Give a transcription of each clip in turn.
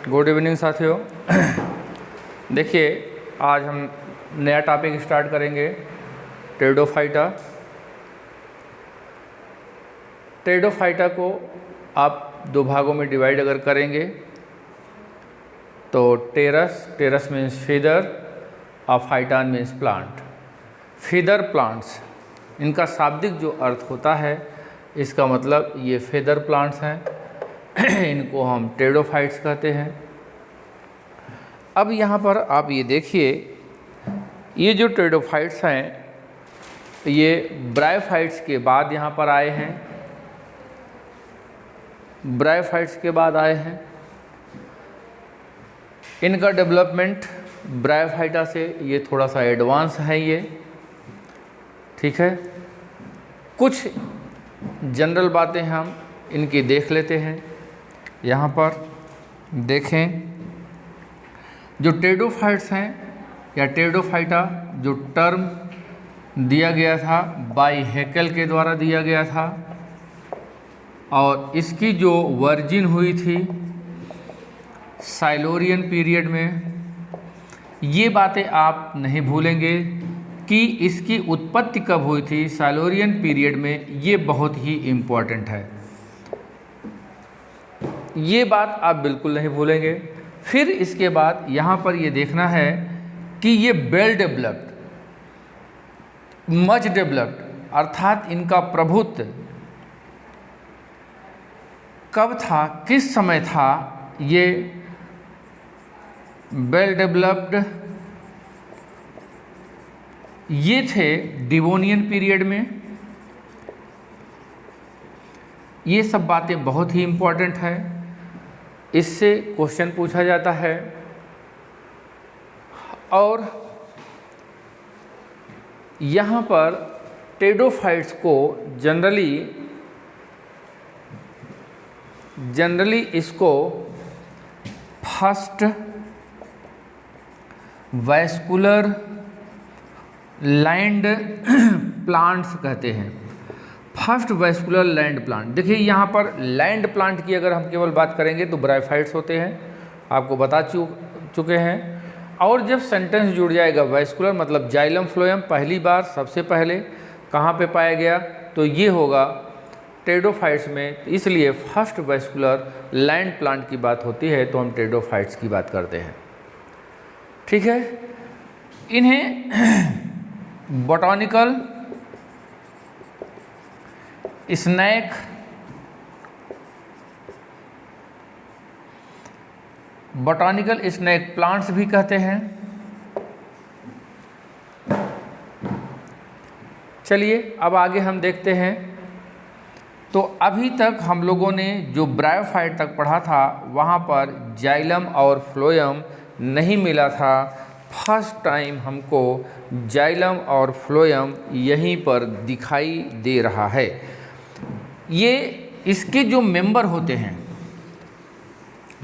Good evening साथियों। देखिए, आज हम नया टॉपिक स्टार्ट करेंगे, टेरिडोफाइटा। टेरिडोफाइटा को आप दो भागों में डिवाइड अगर करेंगे तो टेरस मीन्स फीदर और फाइटान मीन्स प्लांट। फीदर प्लांट्स, इनका शाब्दिक जो अर्थ होता है, इसका मतलब ये फेदर प्लांट्स हैं। इनको हम टेरिडोफाइट्स कहते हैं। अब यहाँ पर आप ये देखिए, ये जो टेरिडोफाइट्स हैं ये ब्रायोफाइट्स के बाद यहाँ पर आए हैं। ब्रायोफाइट्स के बाद आए हैं। इनका डेवलपमेंट ब्रायोफाइटा से ये थोड़ा सा एडवांस है ये, ठीक है। कुछ जनरल बातें हम इनकी देख लेते हैं। यहाँ पर देखें, जो टेरिडोफाइट्स हैं या टेरिडोफाइटा, जो टर्म दिया गया था बाय हैकेल के द्वारा दिया गया था, और इसकी जो वर्जिन हुई थी साइलोरियन पीरियड में। ये बातें आप नहीं भूलेंगे कि इसकी उत्पत्ति कब हुई थी साइलोरियन पीरियड में, ये बहुत ही इम्पोर्टेंट है। ये बात आप बिल्कुल नहीं भूलेंगे। फिर इसके बाद यहाँ पर ये देखना है कि ये वेल डेवलप्ड, मच डेवलप्ड, अर्थात इनका प्रभुत्व कब था, किस समय था। ये वेल डेवलप्ड ये थे डिवोनियन पीरियड में। ये सब बातें बहुत ही इम्पोर्टेंट है, इससे क्वेश्चन पूछा जाता है। और यहाँ पर टेरिडोफाइट्स को जनरली इसको फर्स्ट वैस्कुलर लैंड प्लांट्स कहते हैं। First vascular land plant. देखिए, यहाँ पर लैंड प्लांट की अगर हम केवल बात करेंगे तो ब्रायोफाइट्स होते हैं, आपको बता चुके हैं। और जब सेंटेंस जुड़ जाएगा वैस्कुलर मतलब जाइलम फ्लोएम पहली बार सबसे पहले कहाँ पे पाया गया, तो ये होगा टेरिडोफाइट्स में। इसलिए फर्स्ट वैस्कुलर लैंड प्लांट की बात होती है तो हम टेरिडोफाइट्स की बात करते हैं, ठीक है। इन्हें बॉटनिकल स्नैक प्लांट्स भी कहते हैं। चलिए अब आगे हम देखते हैं। तो अभी तक हम लोगों ने जो ब्रायोफाइट तक पढ़ा था वहाँ पर जाइलम और फ्लोएम नहीं मिला था। फर्स्ट टाइम हमको जाइलम और फ्लोएम यहीं पर दिखाई दे रहा है। ये इसके जो मेंबर होते हैं,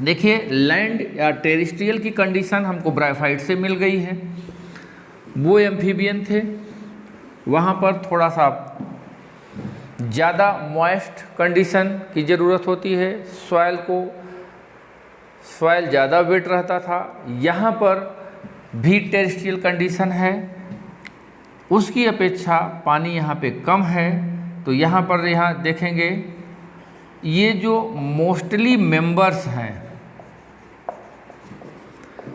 देखिए लैंड या टेरेस्ट्रियल की कंडीशन हमको ब्रायोफाइट से मिल गई है। वो एम्फीबियन थे, वहाँ पर थोड़ा सा ज़्यादा मॉइस्ट कंडीशन की ज़रूरत होती है, सॉइल ज़्यादा वेट रहता था। यहाँ पर भी टेरेस्ट्रियल कंडीशन है, उसकी अपेक्षा पानी यहाँ पे कम है। तो यहाँ पर यहाँ देखेंगे ये जो मोस्टली मेंबर्स हैं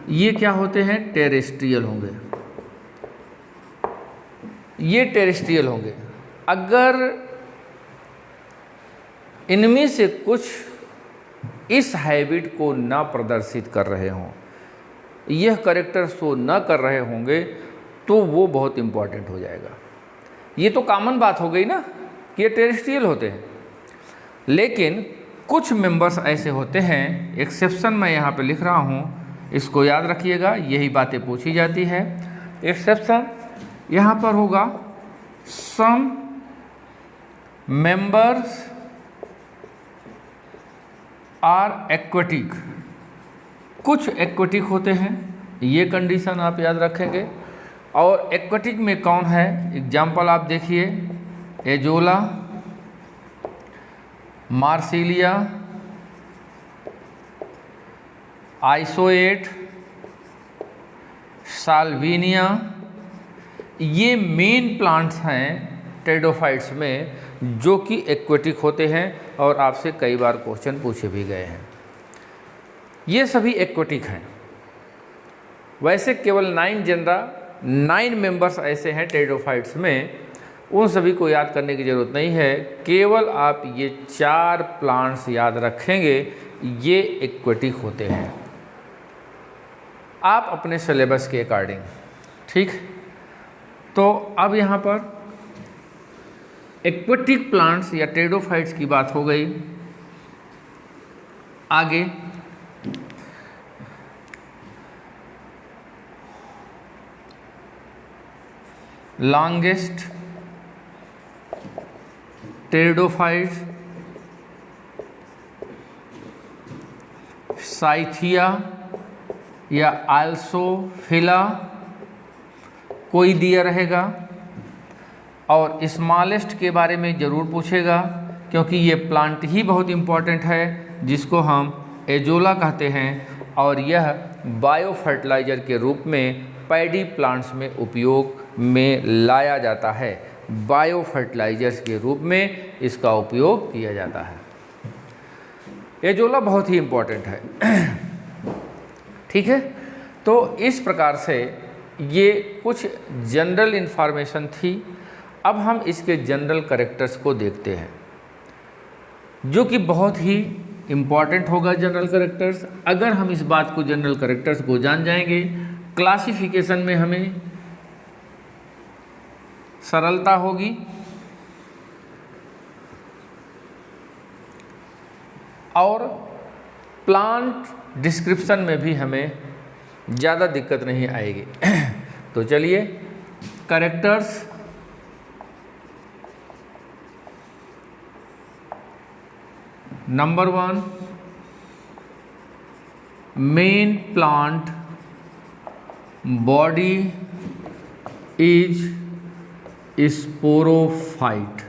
ये क्या होते हैं, टेरेस्ट्रियल होंगे। ये टेरेस्ट्रियल होंगे। अगर इनमें से कुछ इस हैबिट को ना प्रदर्शित कर रहे हों, यह कैरेक्टर शो ना कर रहे होंगे, तो वो बहुत इम्पॉर्टेंट हो जाएगा। ये तो कॉमन बात हो गई ना कि ये टेरेस्ट्रियल होते हैं। लेकिन कुछ मेंबर्स ऐसे होते हैं, एक्सेप्शन मैं यहाँ पे लिख रहा हूँ, इसको याद रखिएगा, यही बातें पूछी जाती है। एक्सेप्शन यहाँ पर होगा, सम मेंबर्स आर एक्वेटिक। कुछ एक्वेटिक होते हैं, ये कंडीशन आप याद रखेंगे। और एक्वेटिक में कौन है, एग्जाम्पल आप देखिए, एजोला, मार्सिलिया, आइसोएट, साल्विनिया, ये मेन प्लांट्स हैं टेरिडोफाइट्स में जो कि एक्वेटिक होते हैं और आपसे कई बार क्वेश्चन पूछे भी गए हैं। ये सभी एक्वेटिक हैं। वैसे केवल 9 मेंबर्स ऐसे हैं टेरिडोफाइट्स में, उन सभी को याद करने की ज़रूरत नहीं है। केवल आप ये 4 प्लांट्स याद रखेंगे, ये एक्वेटिक होते हैं आप अपने सिलेबस के अकॉर्डिंग। ठीक, तो अब यहाँ पर एक्वेटिक प्लांट्स या टेरिडोफाइट्स की बात हो गई। आगे लॉन्गेस्ट टेरिडोफाइट्स साइथिया या आल्सोफिला कोई दिया रहेगा, और स्मॉलेस्ट के बारे में ज़रूर पूछेगा क्योंकि ये प्लांट ही बहुत इम्पॉर्टेंट है जिसको हम एजोला कहते हैं, और यह बायो फर्टिलाइज़र के रूप में पैडी प्लांट्स में उपयोग में लाया जाता है। बायो फर्टिलाइजर्स के रूप में इसका उपयोग किया जाता है। एजोला बहुत ही इम्पॉर्टेंट है। ठीक है, तो इस प्रकार से ये कुछ जनरल इन्फॉर्मेशन थी। अब हम इसके जनरल कैरेक्टर्स को देखते हैं जो कि बहुत ही इम्पॉर्टेंट होगा। जनरल कैरेक्टर्स, अगर हम इस बात को जनरल कैरेक्टर्स को जान जाएंगे, क्लासिफिकेशन में हमें सरलता होगी और प्लांट डिस्क्रिप्शन में भी हमें ज़्यादा दिक्कत नहीं आएगी। तो चलिए, characters number 1, main plant body is sporophyte.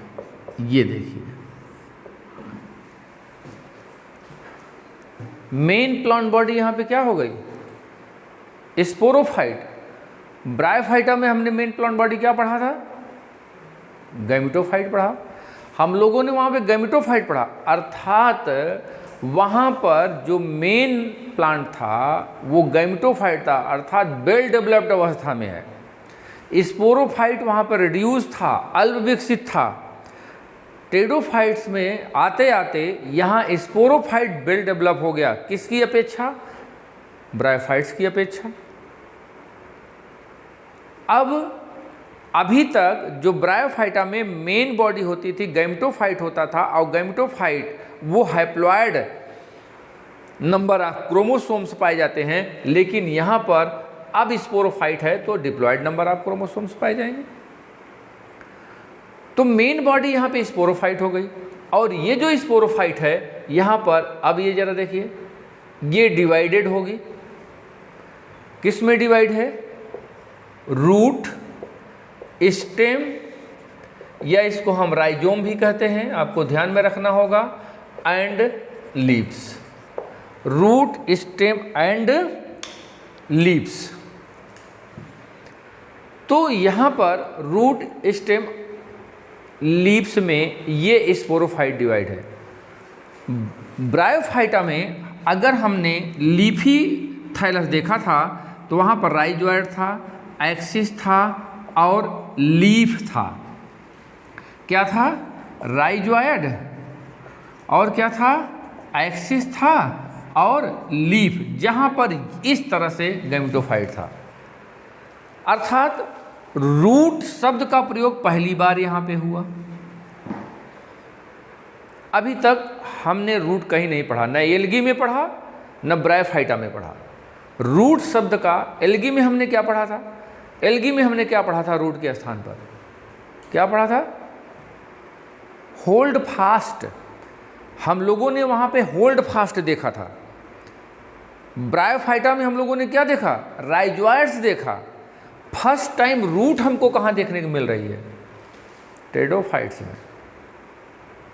ये देखिए, मेन प्लांट बॉडी यहाँ पे क्या हो गई? स्पोरोफाइट। ब्रायोफाइटा में हमने मेन प्लांट बॉडी क्या पढ़ा था? गैमेटोफाइट पढ़ा। हम लोगों ने वहाँ पे गैमेटोफाइट पढ़ा, अर्थात वहाँ पर जो मेन प्लांट था वो गैमेटोफाइट था, अर्थात वेल डेवलप्ड अवस्था में है। स्पोरोफाइट वहाँ पर रिड्यूस था, अल्प विकसित था। टेरिडोफाइट्स में आते आते यहाँ स्पोरोफाइट वेल डेवलप हो गया। किसकी अपेक्षा? ब्रायोफाइट्स की अपेक्षा। अब अभी तक जो ब्रायोफाइटा में मेन बॉडी होती थी गैमेटोफाइट होता था, और गैमेटोफाइट वो हैप्लॉयड नंबर ऑफ क्रोमोसोम्स पाए जाते हैं, लेकिन यहाँ पर अब स्पोरोफाइट है तो डिप्लॉयड नंबर ऑफ क्रोमोसोम्स पाए जाएंगे। तो मेन बॉडी यहाँ पे स्पोरोफाइट हो गई, और ये जो स्पोरोफाइट है यहाँ पर, अब ये जरा देखिए, ये डिवाइडेड होगी। किस में डिवाइड है? रूट, स्टेम, या इसको हम राइजोम भी कहते हैं, आपको ध्यान में रखना होगा, and leaves. Root, stem and leaves. तो यहाँ पर रूट, स्टेम, लीव्स में ये स्पोरोफाइट डिवाइड है। ब्रायोफाइटा में अगर हमने लीफी थाइलस देखा था तो वहाँ पर राइजोइड था, एक्सिस था और लीफ था। क्या था? राइजोइड, और क्या था? एक्सिस था और लीफ, जहाँ पर इस तरह से गैमेटोफाइट था। अर्थात रूट शब्द का प्रयोग पहली बार यहाँ पे हुआ। अभी तक हमने रूट कहीं नहीं पढ़ा, न एल्गी में पढ़ा न ब्रायोफाइटा में पढ़ा। रूट शब्द का एल्गी में हमने क्या पढ़ा था? एल्गी में हमने क्या पढ़ा था? रूट के स्थान पर क्या पढ़ा था? Hold fast. हम लोगों ने वहाँ पे होल्ड फास्ट देखा था। ब्रायोफाइटा में हम लोगों ने क्या देखा? राइजोइड्स देखा। फर्स्ट टाइम रूट हमको कहाँ देखने को मिल रही है? टेरिडोफाइट्स में।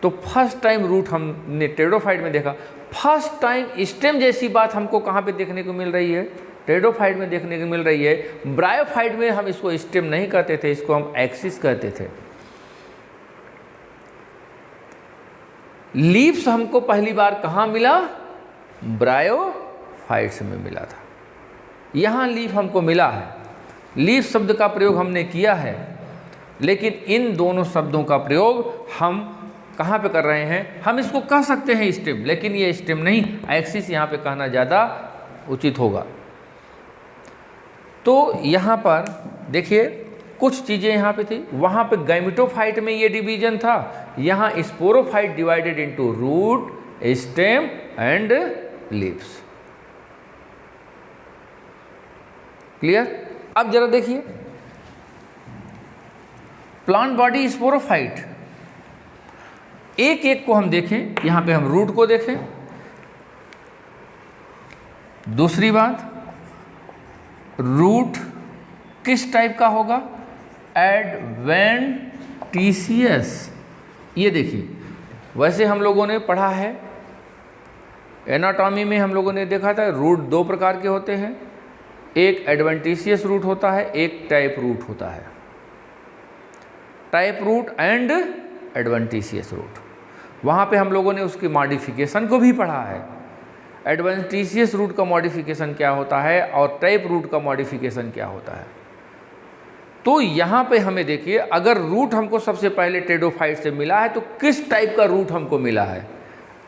तो फर्स्ट टाइम रूट हमने टेरिडोफाइट में देखा। फर्स्ट टाइम स्टेम जैसी बात हमको कहाँ पे देखने को मिल रही है? टेरिडोफाइट में देखने को मिल रही है। ब्रायोफाइट में हम इसको स्टेम नहीं कहते थे, इसको हम एक्सिस कहते थे। लीव्स हमको पहली बार कहाँ मिला? ब्रायोफाइट्स में मिला था। यहाँ लीफ हमको मिला है। लीफ शब्द का प्रयोग हमने किया है, लेकिन इन दोनों शब्दों का प्रयोग हम कहाँ पे कर रहे हैं? हम इसको कह सकते हैं स्टेम, लेकिन ये स्टेम नहीं, एक्सिस यहाँ पे कहना ज़्यादा उचित होगा। तो यहाँ पर देखिए कुछ चीज़ें यहाँ पे थी। वहाँ पे गैमेटोफाइट में ये डिवीजन था, यहाँ sporophyte divided into root, stem and leaves. Clear? अब जरा देखिए प्लांट बॉडी स्पोरोफाइट, एक एक को हम देखें। यहाँ पे हम रूट को देखें। दूसरी बात, रूट किस टाइप का होगा? एडवेंटिशियस। ये देखिए, वैसे हम लोगों ने पढ़ा है एनाटॉमी में, हम लोगों ने देखा था रूट दो प्रकार के होते हैं, एक एडवेंटिशियस रूट होता है, एक टाइप रूट होता है। Type root and adventitious root, वहाँ पे हम लोगों ने उसकी मॉडिफिकेशन को भी पढ़ा है। एडवेंटिशियस रूट का मॉडिफिकेशन क्या होता है और टाइप रूट का मॉडिफिकेशन क्या होता है। तो यहाँ पे हमें देखिए, अगर रूट हमको सबसे पहले टेरिडोफाइट से मिला है तो किस टाइप का रूट हमको मिला है?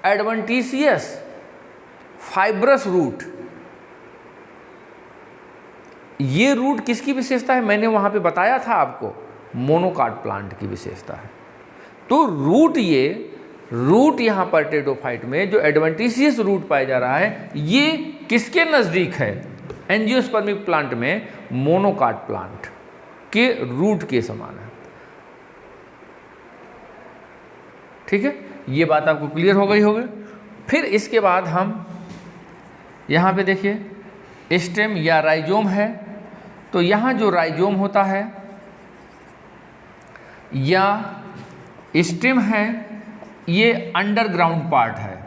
Adventitious fibrous root. ये रूट किसकी विशेषता है? मैंने वहाँ पे बताया था आपको, मोनोकाट प्लांट की विशेषता है। तो रूट यहाँ पर टेरिडोफाइट में जो एडवेंटिशियस रूट पाया जा रहा है, ये किसके नज़दीक है? एंजियोस्पर्मिक प्लांट में मोनोकाट प्लांट के रूट के समान है। ठीक है, ये बात आपको क्लियर हो गई होगी। फिर इसके बाद हम यहाँ पे देखिए स्टेम या राइजोम है। तो यहाँ जो राइजोम होता है या स्टेम है, ये अंडरग्राउंड पार्ट है,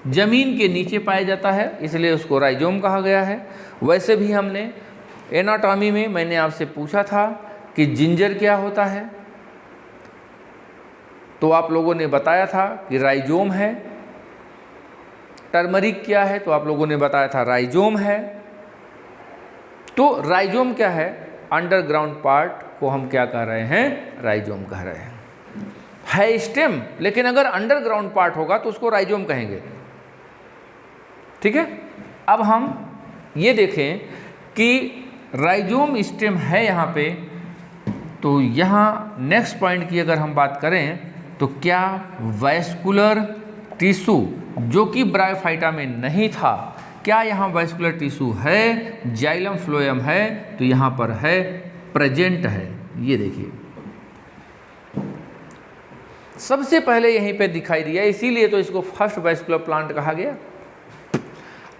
जमीन के नीचे पाया जाता है, इसलिए उसको राइजोम कहा गया है। वैसे भी हमने एनाटॉमी में मैंने आपसे पूछा था कि जिंजर क्या होता है, तो आप लोगों ने बताया था कि राइजोम है। टर्मरिक क्या है, तो आप लोगों ने बताया था राइजोम है। तो राइजोम क्या है? अंडरग्राउंड पार्ट को हम क्या कह रहे हैं? राइजोम कह रहे हैं। है स्टेम, लेकिन अगर अंडरग्राउंड पार्ट होगा तो उसको राइजोम कहेंगे। ठीक है, अब हम ये देखें कि राइजोम स्टेम है यहाँ पे, तो यहाँ नेक्स्ट पॉइंट की अगर हम बात करें तो क्या वैस्कुलर टिश्यू जो कि ब्रायोफाइटा में नहीं था, क्या यहाँ वैस्कुलर टिश्यू है? जाइलम फ्लोएम है, तो यहाँ पर है, प्रेजेंट है। ये देखिए सबसे पहले यहीं पे दिखाई दिया, इसीलिए तो इसको फर्स्ट वैस्कुलर प्लांट कहा गया।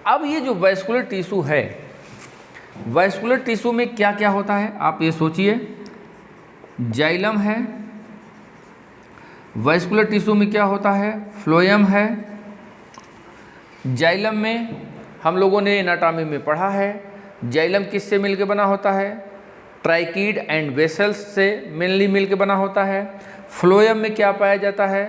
अब ये जो वैस्कुलर टिश्यू है, वैस्कुलर टिश्यू में क्या क्या होता है आप ये सोचिए। जाइलम है, वैस्कुलर टिश्यू में क्या होता है? फ्लोएम है। जाइलम में हम लोगों ने एनाटॉमी में पढ़ा है, जाइलम किससे मिलके बना होता है? ट्राइकीड एंड वेसल्स से मेनली मिलके बना होता है। फ्लोएम में क्या पाया जाता है?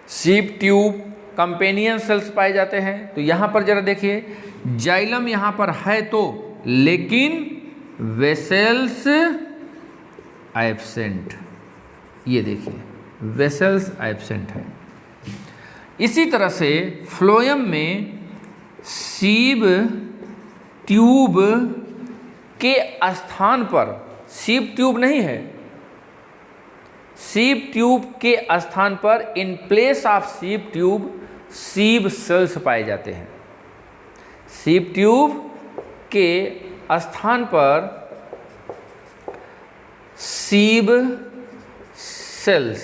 सीप ट्यूब, कंपेनियन सेल्स पाए जाते हैं। तो यहाँ पर जरा देखिए, जाइलम यहाँ पर है तो, लेकिन वेसल्स एब्सेंट। ये देखिए वेसल्स एब्सेंट है। इसी तरह से फ्लोएम में सीब ट्यूब के स्थान पर, सीब ट्यूब नहीं है, सीब ट्यूब के स्थान पर in place of sieve tube sieve cells पाए जाते हैं। सीब ट्यूब के स्थान पर सीब सेल्स,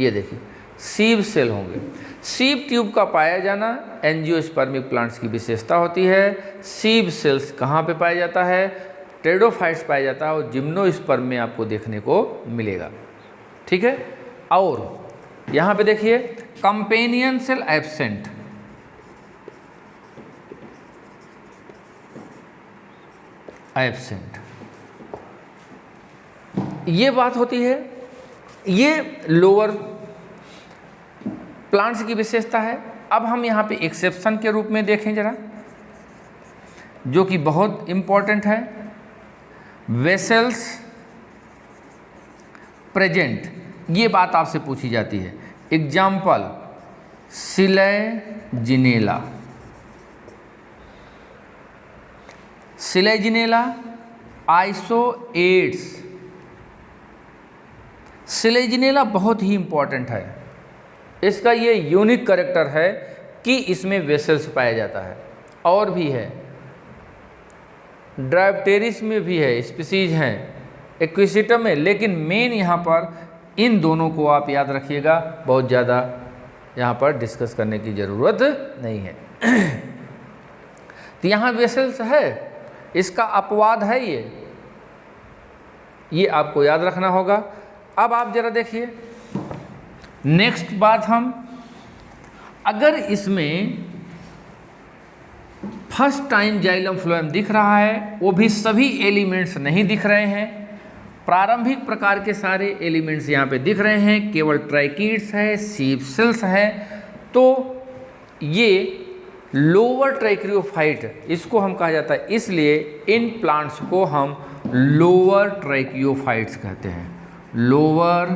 ये देखिए सीब सेल होंगे। सीब ट्यूब का पाया जाना एंजियोस्पर्मिक प्लांट्स की विशेषता होती है। सीब सेल्स कहाँ पे पाया जाता है? टेरिडोफाइट्स पाया जाता है और जिम्नोस्पर्म में आपको देखने को मिलेगा। ठीक है, और यहाँ पे देखिए कंपेनियन सेल एब्सेंट, ये बात होती है, ये लोअर प्लांट्स की विशेषता है। अब हम यहाँ पे एक्सेप्शन के रूप में देखें जरा, जो कि बहुत इंपॉर्टेंट है, वेसल्स प्रेजेंट, ये बात आपसे पूछी जाती है। Example Selaginella, Selaginella, Isoetes. Selaginella बहुत ही इंपॉर्टेंट है, इसका ये यूनिक कैरेक्टर है कि इसमें वेसल्स पाया जाता है। और भी है, ड्राइप्टेरिस में भी है, स्पीसीज हैं, एक्विसिटम में, लेकिन मेन यहाँ पर इन दोनों को आप याद रखिएगा, बहुत ज़्यादा यहाँ पर डिस्कस करने की ज़रूरत नहीं है। तो यहाँ वेसल्स है, इसका अपवाद है ये आपको याद रखना होगा। अब आप जरा देखिए नेक्स्ट बात, हम अगर इसमें फर्स्ट टाइम जाइलम फ्लोएम दिख रहा है, वो भी सभी एलिमेंट्स नहीं दिख रहे हैं, प्रारंभिक प्रकार के सारे एलिमेंट्स यहाँ पे दिख रहे हैं, केवल ट्राइकीड्स है, सीप सेल्स है, तो ये लोअर ट्राइक्रियोफाइट इसको हम कहा जाता है, इसलिए इन प्लांट्स को हम लोअर ट्राइकियोफाइट्स कहते हैं, लोअर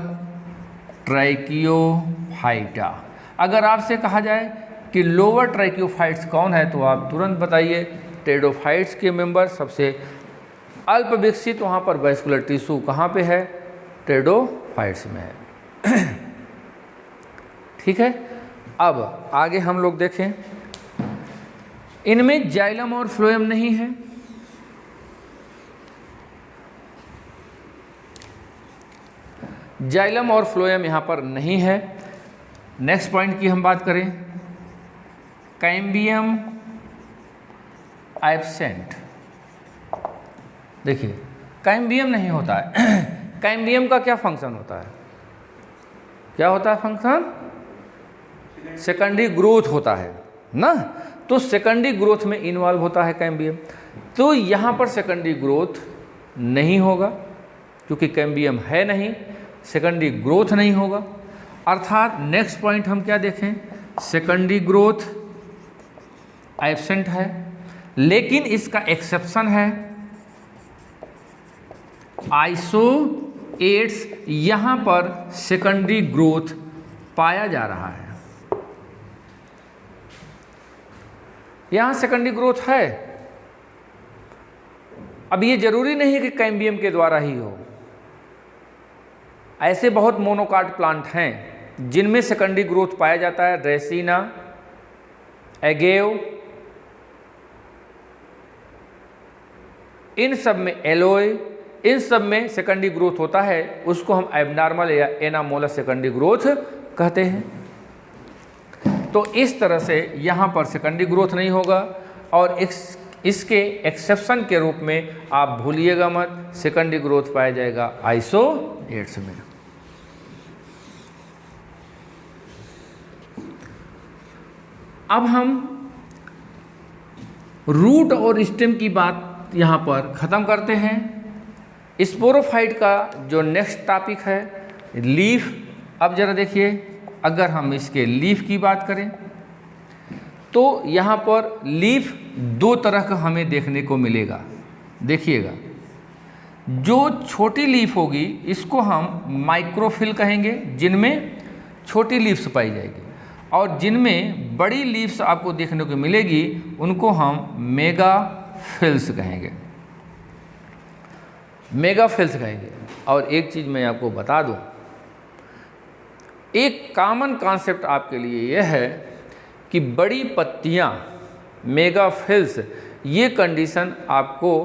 ट्राइकियोफाइटा। अगर आपसे कहा जाए कि लोअर ट्राइकियोफाइट्स कौन है, तो आप तुरंत बताइए टेरिडोफाइट्स के मेंबर। सबसे अल्प विकसित वहाँ पर वैस्कुलर टिश्यू कहाँ पे है, टेरिडोफाइट्स में है। ठीक है, अब आगे हम लोग देखें, इनमें जाइलम और फ्लोएम नहीं है, जाइलम और फ्लोएम यहाँ पर नहीं है। नेक्स्ट पॉइंट की हम बात करें, कैम्बियम एब्सेंट। देखिए कैम्बियम नहीं होता है। कैम्बियम का क्या फंक्शन होता है, क्या होता है फंक्शन, सेकेंडरी ग्रोथ होता है ना, तो सेकेंडरी ग्रोथ में इन्वॉल्व होता है कैम्बियम। तो यहाँ पर सेकेंडरी ग्रोथ नहीं होगा, क्योंकि कैम्बियम है नहीं, सेकेंडरी ग्रोथ नहीं होगा। अर्थात नेक्स्ट पॉइंट हम क्या देखें, सेकेंडरी ग्रोथ एब्सेंट है, लेकिन इसका एक्सेप्शन है आइसोएड्स, यहाँ पर सेकेंडरी ग्रोथ पाया जा रहा है, यहाँ सेकेंडरी ग्रोथ है। अब ये जरूरी नहीं है कि कैम्बियम के द्वारा ही हो, ऐसे बहुत मोनोकाट प्लांट हैं जिनमें सेकेंडरी ग्रोथ पाया जाता है, ड्रेसिना, एगेव, इन सब में एलोय, इन सब में सेकेंडरी ग्रोथ होता है, उसको हम एबनॉर्मल या एनामोलस सेकेंडरी ग्रोथ कहते हैं। तो इस तरह से यहाँ पर सेकेंडरी ग्रोथ नहीं होगा, और इसके एक्सेप्शन के रूप में आप भूलिएगा मत, सेकेंडरी ग्रोथ पाया जाएगा आइसोएड्स में। अब हम रूट और स्टेम की बात यहाँ पर ख़त्म करते हैं। स्पोरोफाइट का जो नेक्स्ट टॉपिक है लीफ। अब ज़रा देखिए, अगर हम इसके लीफ की बात करें तो यहाँ पर लीफ दो तरह का हमें देखने को मिलेगा। देखिएगा, जो छोटी लीफ होगी इसको हम माइक्रोफिल कहेंगे, जिनमें छोटी लीफ्स पाई जाएगी, और जिनमें बड़ी लीव्स आपको देखने को मिलेगी उनको हम मेगाफिल्स कहेंगे, मेगाफिल्स कहेंगे। और एक चीज़ मैं आपको बता दूं, एक कॉमन कॉन्सेप्ट आपके लिए यह है कि बड़ी पत्तियां मेगाफिल्स, ये कंडीशन आपको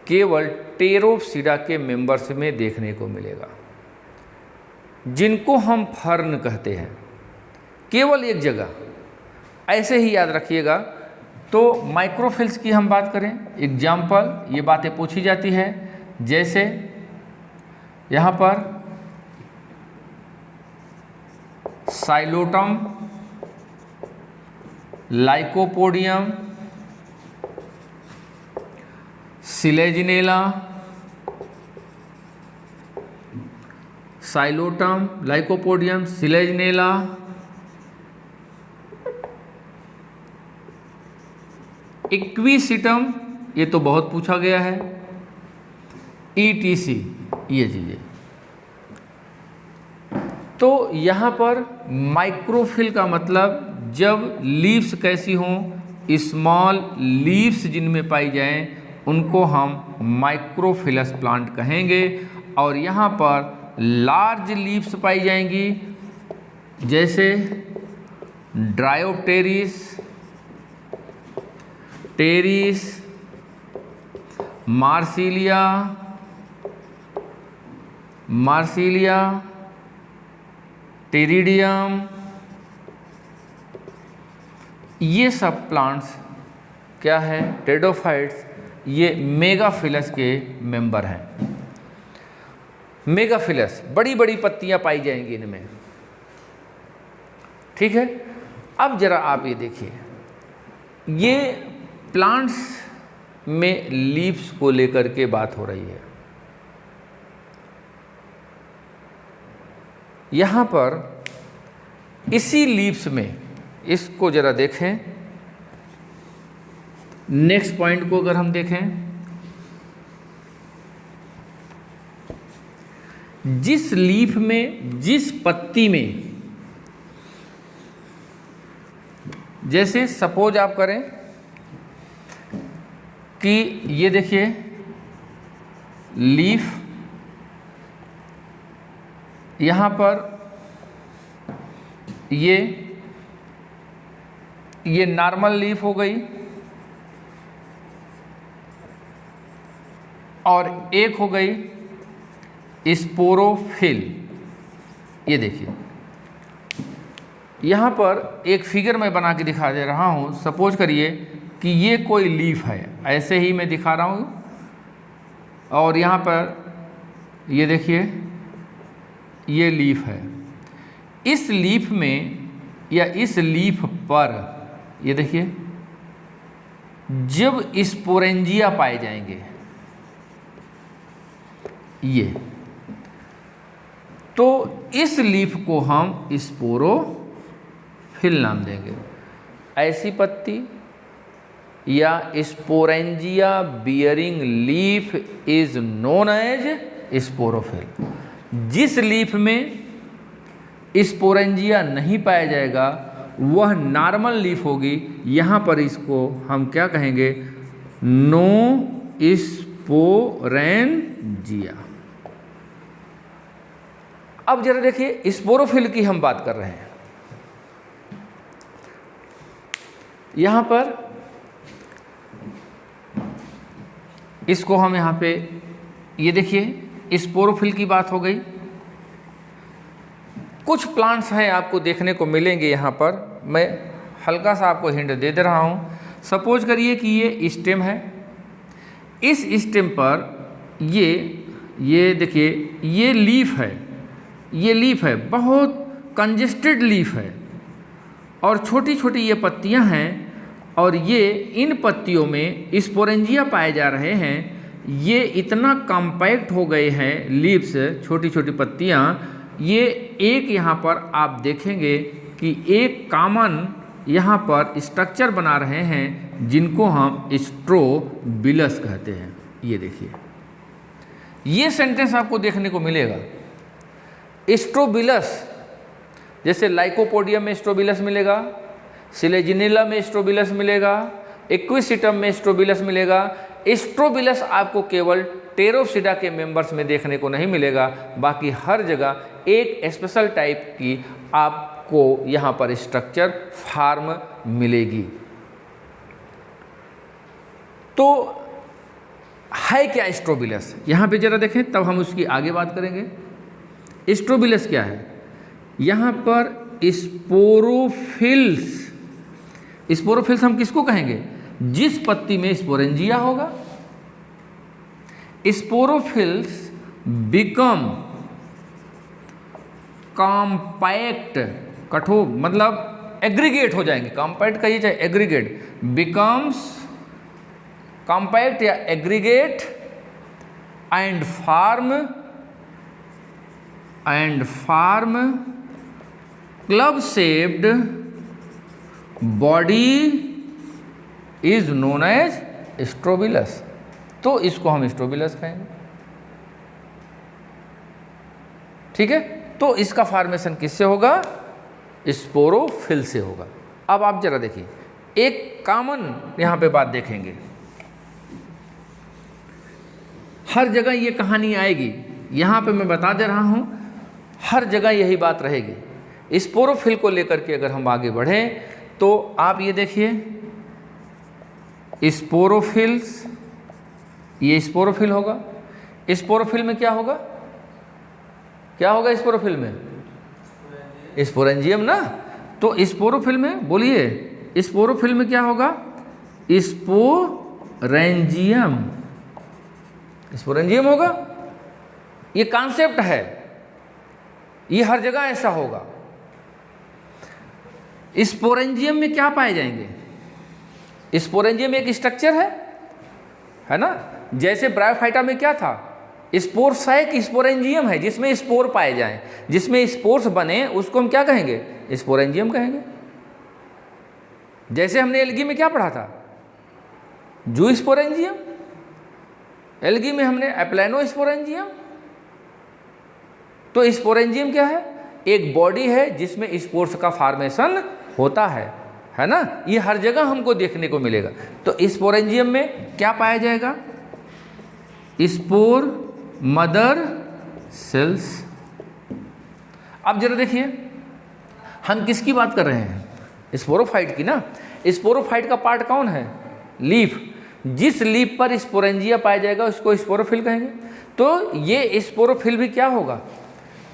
केवल टेरोप्सिडा के मेंबर्स में देखने को मिलेगा, जिनको हम फर्न कहते हैं, केवल एक जगह। ऐसे ही याद रखिएगा, तो माइक्रोफिल्स की हम बात करें, एग्जाम्पल ये बातें पूछी जाती है, जैसे यहाँ पर Psilotum, lycopodium, Selaginella, Psilotum, lycopodium, Selaginella, equisetum, ये तो बहुत पूछा गया है, ETC, ये चीजें। तो यहाँ पर माइक्रोफिल का मतलब जब लीव्स कैसी हों, स्मॉल लीव्स जिनमें पाई जाएं, उनको हम माइक्रोफिलस प्लांट कहेंगे। और यहाँ पर लार्ज लीव्स पाई जाएंगी, जैसे ड्रायोप्टेरिस, टेरिस, मार्सिलिया, टेरिडियम, ये सब प्लांट्स क्या है, टेरिडोफाइट्स, ये मेगाफिलस के मेंबर हैं। मेगाफिलस, बड़ी बड़ी पत्तियां पाई जाएंगी इनमें, ठीक है। अब जरा आप ये देखिए, ये प्लांट्स में लीव्स को लेकर के बात हो रही है। यहाँ पर इसी लीव्स में, इसको जरा देखें, नेक्स्ट पॉइंट को अगर हम देखें, जिस लीफ में, जिस पत्ती में, जैसे सपोज आप करें कि ये देखिए लीफ, यहाँ पर ये नॉर्मल लीफ हो गई, और एक हो गई स्पोरोफिल। ये देखिए यहाँ पर एक फिगर मैं बना के दिखा दे रहा हूँ। सपोज करिए कि ये कोई लीफ है, ऐसे ही मैं दिखा रहा हूँ, और यहाँ पर ये देखिए ये लीफ है। इस लीफ में या इस लीफ पर ये देखिए जब स्पोरेंजिया पाए जाएंगे, ये तो इस लीफ को हम स्पोरोफिल नाम देंगे। ऐसी पत्ती या sporangia bearing leaf is known as sporophyll. जिस लीफ में स्पोरेंजिया नहीं पाया जाएगा वह नॉर्मल लीफ होगी। यहाँ पर इसको हम क्या कहेंगे, नो स्पोरेंजिया। अब जरा देखिए स्पोरोफिल की हम बात कर रहे हैं। यहाँ पर इसको हम यहाँ पे ये देखिए स्पोरोफिल की बात हो गई। कुछ प्लांट्स हैं आपको देखने को मिलेंगे यहाँ पर, मैं हल्का सा आपको हिंट दे रहा हूँ। सपोज करिए कि ये स्टेम है, इस स्टेम पर ये देखिए ये लीफ है, ये लीफ है, बहुत कंजेस्टेड लीफ है, और छोटी छोटी ये पत्तियाँ हैं, और ये इन पत्तियों में स्पोरेंजिया पाए जा रहे हैं। ये इतना कॉम्पैक्ट हो गए हैं लीव्स, छोटी छोटी पत्तियाँ। ये एक यहाँ पर आप देखेंगे कि एक कॉमन यहाँ पर स्ट्रक्चर बना रहे हैं जिनको हम स्ट्रोबिलस कहते हैं। ये देखिए ये सेंटेंस आपको देखने को मिलेगा, स्ट्रोबिलस। जैसे लाइकोपोडियम में स्ट्रोबिलस मिलेगा, सिलेजिनेला में स्ट्रोबिलस मिलेगा, इक्विसिटम में स्ट्रोबिलस मिलेगा। स्ट्रोबिलस आपको केवल टेरोप्सिडा के मेंबर्स में देखने को नहीं मिलेगा, बाकी हर जगह एक स्पेशल टाइप की आपको यहाँ पर स्ट्रक्चर फार्म मिलेगी। तो है क्या स्ट्रोबिलस, यहाँ पे जरा देखें, तब हम उसकी आगे बात करेंगे। स्ट्रोबिलस क्या है, यहाँ पर स्पोरोफिल्स। स्पोरोफिल्स हम किसको कहेंगे, जिस पत्ती में स्पोरेंजिया होगा। स्पोरोफिल्स बिकम कॉम्पैक्ट, कठोर मतलब एग्रीगेट हो जाएंगे, कॉम्पैक्ट कहिए चाहे एग्रीगेट, बिकम्स कॉम्पैक्ट या aggregate and form club shaped body is known as strobilus. तो इसको हम स्ट्रोबिलस कहेंगे। ठीक है, तो इसका फॉर्मेशन किससे होगा? स्पोरोफिल से होगा। अब आप जरा देखिए, एक कॉमन यहां पे बात देखेंगे, हर जगह ये कहानी आएगी, यहां पे मैं बता दे रहा हूं, हर जगह यही बात रहेगी। स्पोरोफिल को लेकर के अगर हम आगे बढ़ें तो आप ये देखिए, स्पोरोफिल्स, ये स्पोरोफिल होगा। स्पोरोफिल में क्या होगा? क्या होगा स्पोरोफिल में? स्पोरेंजियम ना। तो स्पोरोफिल में बोलिए, स्पोरोफिल में क्या होगा? स्पोरेंजियम, स्पोरेंजियम होगा। ये कॉन्सेप्ट है, ये हर जगह ऐसा होगा। स्पोरेंजियम में क्या पाए जाएंगे? स्पोरेंजियम एक स्ट्रक्चर है ना। जैसे ब्रायोफाइटा में क्या था? स्पोर्स एक स्पोरेंजियम है जिसमें स्पोर पाए जाएं, जिसमें स्पोर्स बने उसको हम क्या कहेंगे? स्पोरेंजियम कहेंगे। जैसे हमने एल्गी में क्या पढ़ा था? जू स्पोरेंजियम। एल्गी में हमने एप्लेनो स्पोरेंजियम। तो स्पोरेंजियम क्या है? एक बॉडी है जिसमें स्पोर्स का फॉर्मेशन होता है ना। ये हर जगह हमको देखने को मिलेगा। तो स्पोरेंजियम में क्या पाया जाएगा? Spore mother cells. अब जरा देखिए, हम किसकी बात कर रहे हैं? स्पोरोफाइट की ना। स्पोरोफाइट का पार्ट कौन है? लीफ। जिस लीफ पर स्पोरेंजिया पाया जाएगा उसको स्पोरोफिल कहेंगे। तो ये स्पोरोफिल भी क्या होगा?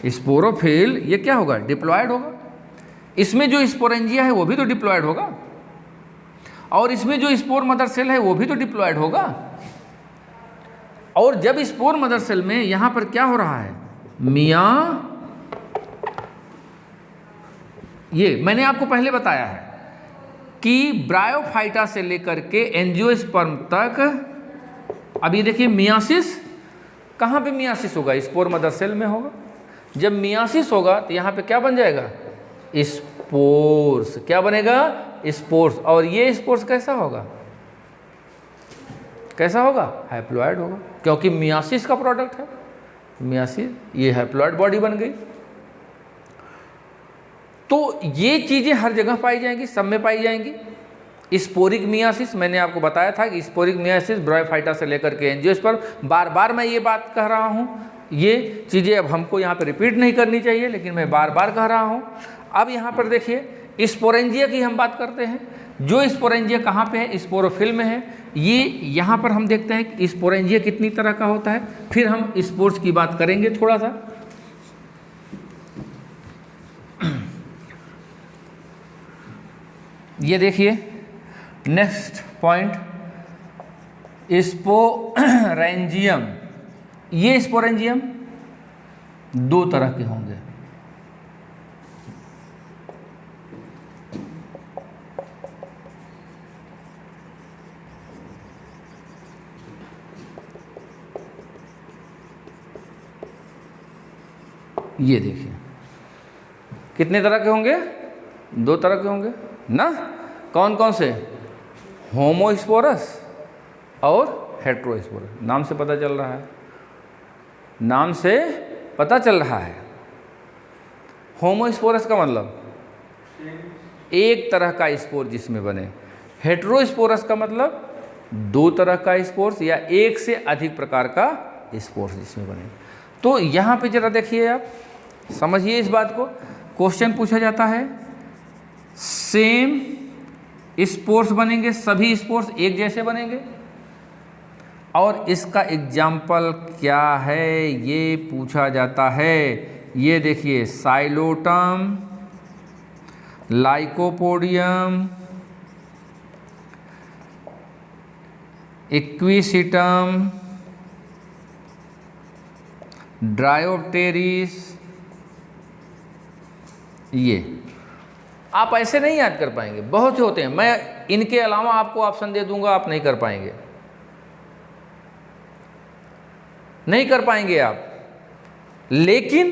स्पोरोफिल ये क्या होगा? डिप्लॉयड होगा। इसमें जो स्पोरेंजिया है वो भी तो डिप्लॉयड होगा, और इसमें जो स्पोर मदर सेल है वो भी तो डिप्लॉयड होगा। और जब स्पोर मदर सेल में यहां पर क्या हो रहा है? ये मैंने आपको पहले बताया है कि ब्रायोफाइटा से लेकर के एंजियोस्पर्म तक, अब ये देखिए मियासिस, कहां पे मियासिस होगा? स्पोर मदर सेल में होगा। जब मियासिस होगा तो यहां पे क्या बन जाएगा? स्पोर्स। क्या बनेगा? स्पोर्स। और ये स्पोर्स कैसा होगा? कैसा होगा? हैप्लॉइड होगा, क्योंकि मियासिस का प्रोडक्ट है। मियासिस, ये हैप्लॉइड बॉडी बन गई। तो ये चीजें हर जगह पाई जाएंगी, सब में पाई जाएंगी। स्पोरिक मियासिस, मैंने आपको बताया था कि स्पोरिक मियासिस ब्रायोफाइटा से लेकर के एंजियोस्पर्म, बार बार मैं ये बात कह रहा हूँ। ये चीज़ें अब हमको यहाँ पे रिपीट नहीं करनी चाहिए, लेकिन मैं बार बार कह रहा हूँ। अब यहाँ पर देखिए, स्पोरेंजिया की हम बात करते हैं। जो स्पोरेंजिया कहाँ पे है? स्पोरोफिल में है। ये यहाँ पर हम देखते हैं कि स्पोरेंजिया कितनी तरह का होता है। फिर हम स्पोर्स की बात करेंगे थोड़ा सा। ये देखिए नेक्स्ट पॉइंट, स्पोरेंजियम। ये स्पोरेंजियम दो तरह के होंगे। ये देखिए कितने तरह के होंगे? दो तरह के होंगे ना। कौन कौन से? होमोस्पोरस और हेट्रोस्पोरस। नाम से पता चल रहा है, नाम से पता चल रहा है। होमोस्पोरस का मतलब एक तरह का स्पोर जिसमें बने। हेट्रोस्पोरस का मतलब दो तरह का स्पोर्स या एक से अधिक प्रकार का स्पोर्स जिसमें बने। तो यहाँ पे जरा देखिए, आप समझिए इस बात को। क्वेश्चन पूछा जाता है, सेम स्पोर्स बनेंगे, सभी स्पोर्स एक जैसे बनेंगे, और इसका एग्जाम्पल क्या है ये पूछा जाता है। ये देखिए, साइलोटम, लाइकोपोडियम, इक्विसिटम, ड्रायोप्टेरिस, ये आप ऐसे नहीं याद कर पाएंगे, बहुत से होते हैं। मैं इनके अलावा आपको ऑप्शन दे दूंगा, आप नहीं कर पाएंगे, नहीं कर पाएंगे आप। लेकिन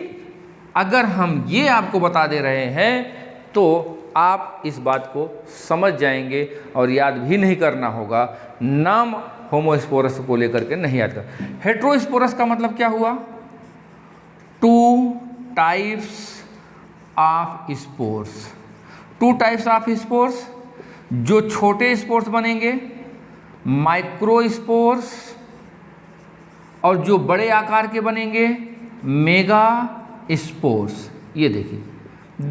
अगर हम ये आपको बता दे रहे हैं तो आप इस बात को समझ जाएंगे और याद भी नहीं करना होगा। नाम होमोस्पोरस को लेकर के नहीं याद कर। हेट्रोस्पोरस का मतलब क्या हुआ? 2 types of spores. 2 types of spores, जो छोटे स्पोर्स बनेंगे माइक्रोस्पोर्स, और जो बड़े आकार के बनेंगे मेगा स्पोर्स। ये देखिए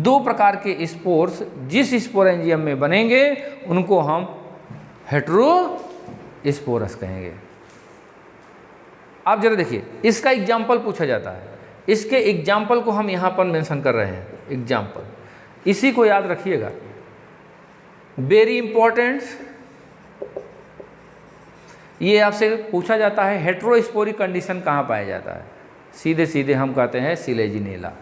2 प्रकार के स्पोर्स जिस स्पोरेंजियम में बनेंगे उनको हम हेट्रोस्पोरस कहेंगे। आप जरा देखिए, इसका एग्जाम्पल पूछा जाता है, इसके एग्जाम्पल को हम यहाँ पर मेंशन कर रहे हैं। एग्जाम्पल इसी को याद रखिएगा, वेरी इंपॉर्टेंट। ये आपसे पूछा जाता है हेट्रोस्पोरिक कंडीशन कहाँ पाया जाता है? सीधे सीधे हम कहते हैं सिलेजिनेला।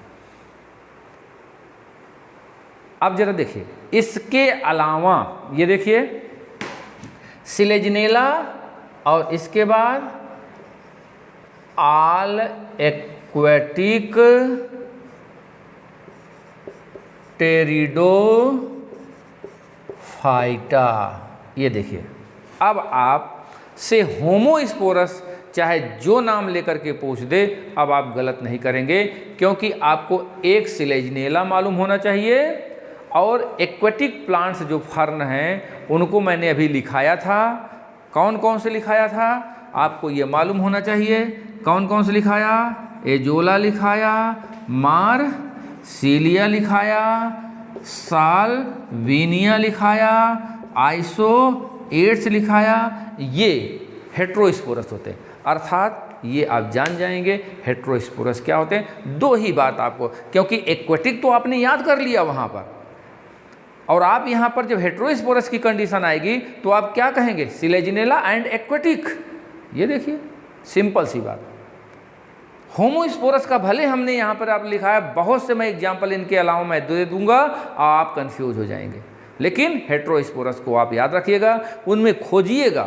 अब जरा देखिए, इसके अलावा ये देखिए सिलेजिनेला और इसके बाद ऑल एक्वेटिक टेरिडोफाइटा। ये देखिए, अब आप से होमोस्पोरस चाहे जो नाम लेकर के पूछ दे, अब आप गलत नहीं करेंगे, क्योंकि आपको एक सिलेजिनेला मालूम होना चाहिए और एक्वेटिक प्लांट्स जो फर्न हैं उनको मैंने अभी लिखाया था। कौन कौन से लिखाया था आपको ये मालूम होना चाहिए। कौन कौन से लिखाया? एजोला लिखाया, मार्सिलिया लिखाया, साल्विनिया लिखाया, आइसोएट्स लिखाया। ये हेट्रोस्पोरस होते हैं, अर्थात ये आप जान जाएंगे हेट्रोस्पोरस क्या होते हैं। 2 ही बात आपको, क्योंकि एक्वेटिक तो आपने याद कर लिया वहाँ पर, और आप यहाँ पर जब हेट्रोस्पोरस की कंडीशन आएगी तो आप क्या कहेंगे? Selaginella and aquatic. ये देखिए सिंपल सी बात। होमोस्पोरस का भले हमने यहाँ पर आप लिखा है, बहुत से मैं एग्जाम्पल इनके अलावा मैं दे दूंगा, आप कंफ्यूज हो जाएंगे। लेकिन हेट्रोस्पोरस को आप याद रखिएगा, उनमें खोजिएगा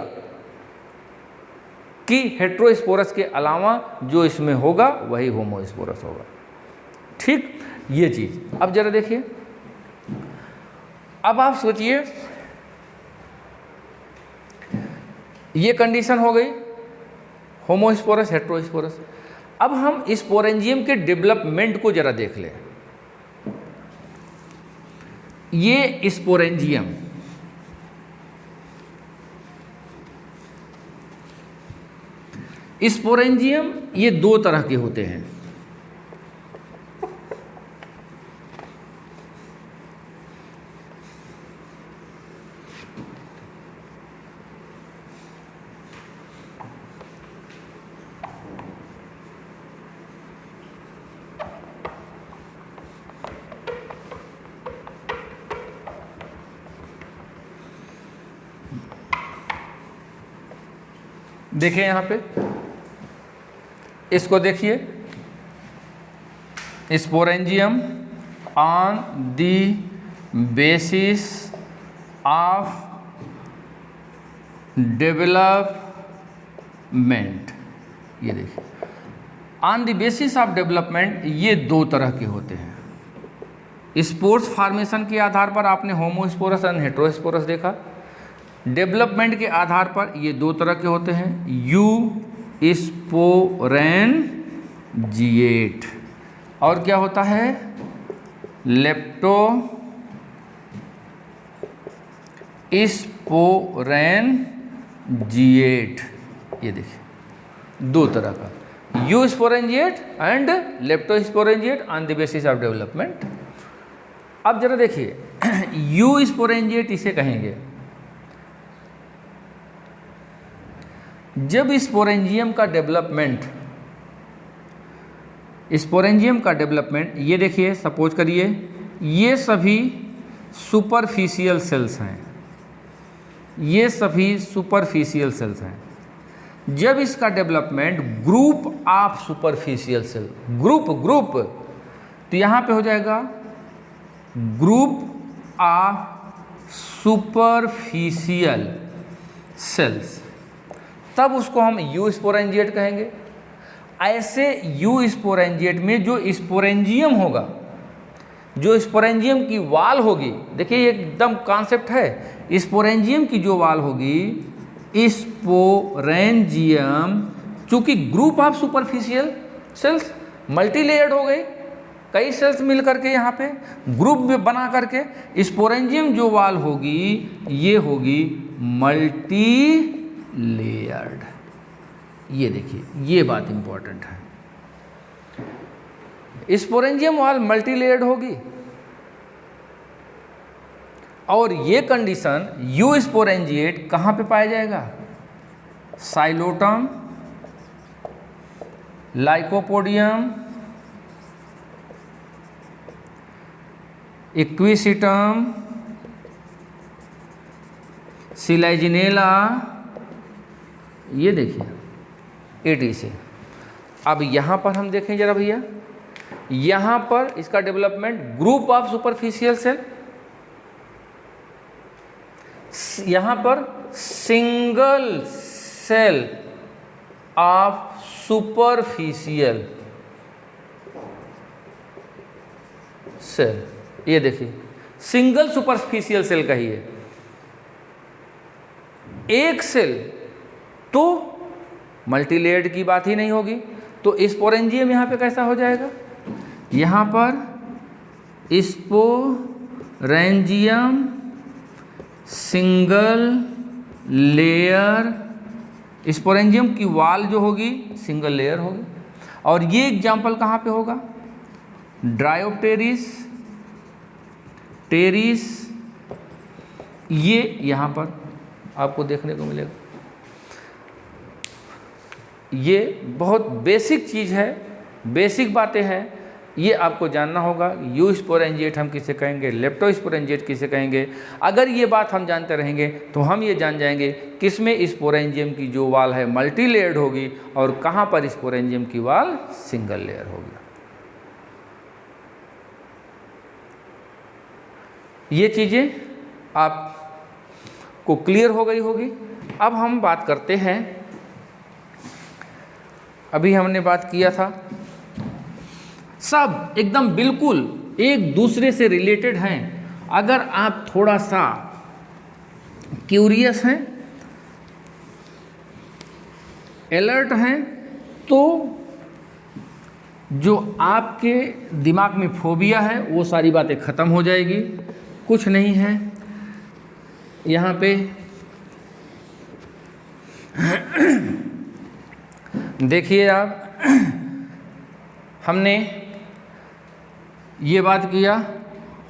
कि हेट्रोस्पोरस के अलावा जो इसमें होगा वही होमोस्पोरस होगा। ठीक, ये चीज़। अब जरा देखिए, अब आप सोचिए, ये कंडीशन हो गई होमोस्पोरस हेट्रोस्पोरस। अब हम स्पोरेंजियम के डेवलपमेंट को जरा देख लें। ये स्पोरेंजियम, स्पोरेंजियम ये 2 तरह के होते हैं। देखिए यहाँ पे, इसको देखिए, sporangium on the basis of development. ये देखिए, on the basis of development ये 2 तरह के होते हैं। स्पोर्स फॉर्मेशन के आधार पर आपने होमोस्पोरस एंड हेट्रोस्पोरस देखा। डेवलपमेंट के आधार पर ये 2 तरह के होते हैं, यू स्पोरेंजिएट, और क्या होता है? लेप्टोस्पोरेंजिएट। ये देखिए 2 तरह का, eusporangiate and leptosporangiate on the basis of development. अब जरा देखिए, यू स्पोरेंजिएट इसे कहेंगे जब स्पोरेंजियम का डेवलपमेंट, ये देखिए, सपोज करिए ये सभी सुपरफिशियल सेल्स हैं, ये सभी सुपरफिशियल सेल्स हैं। जब इसका development group of superficial cell, group तो यहाँ पे हो जाएगा ग्रुप ऑफ सुपरफिशियल सेल्स, तब उसको हम यू स्पोरेंजिएट कहेंगे। ऐसे यू स्पोरेंजिएट में जो स्पोरेंजियम होगा, जो स्पोरेंजियम की वाल होगी, देखिए ये एकदम कॉन्सेप्ट है, स्पोरेंजियम की जो वाल होगी, स्पोरेंजियम चूंकि group of superficial cells multi layered हो गई, कई सेल्स मिल करके यहाँ पे ग्रुप में बना करके स्पोरेंजियम जो वाल होगी ये होगी मल्टी लेयर्ड। ये देखिए ये बात इंपॉर्टेंट है, स्पोरेंजियम वाल मल्टी लेयर्ड होगी और ये कंडीशन यू स्पोरेंजिएट कहाँ पे पाया जाएगा? साइलोटम, लाइकोपोडियम, इक्विसिटम, सिलाइजिनेला, ये देखिए एटी से। अब यहाँ पर हम देखें जरा भैया, यहाँ पर इसका development group of superficial cell, यहाँ पर single cell of superficial cell, ये देखिए सिंगल सुपरफिशियल सेल का ही है, एक सेल तो मल्टीलेयर्ड की बात ही नहीं होगी। तो स्पोरेंजियम यहाँ पे कैसा हो जाएगा? यहाँ पर स्पोरेंजियम सिंगल लेयर, स्पोरेंजियम की वाल जो होगी सिंगल लेयर होगी। और ये एग्जाम्पल कहाँ पे होगा? ड्रायोप्टेरिस, टेरिस, ये यहाँ पर आपको देखने को मिलेगा। ये बहुत बेसिक चीज़ है, बेसिक बातें हैं, ये आपको जानना होगा। यू स्पोरेंजिएट हम किसे कहेंगे, लेप्टोस्पोरेंजिएट किसे कहेंगे। अगर ये बात हम जानते रहेंगे तो हम ये जान जाएंगे किसमें स्पोरेंजियम की जो वाल है मल्टी लेयर्ड होगी और कहाँ पर स्पोरेंजियम की वाल सिंगल लेयर होगी। ये चीज़ें आपको क्लियर हो गई होगी। अब हम बात करते हैं, अभी हमने बात किया था, सब एकदम बिल्कुल एक दूसरे से रिलेटेड हैं। अगर आप थोड़ा सा क्यूरियस हैं, अलर्ट हैं, तो जो आपके दिमाग में फोबिया है वो सारी बातें ख़त्म हो जाएगी। कुछ नहीं है यहाँ पे देखिए आप, हमने ये बात किया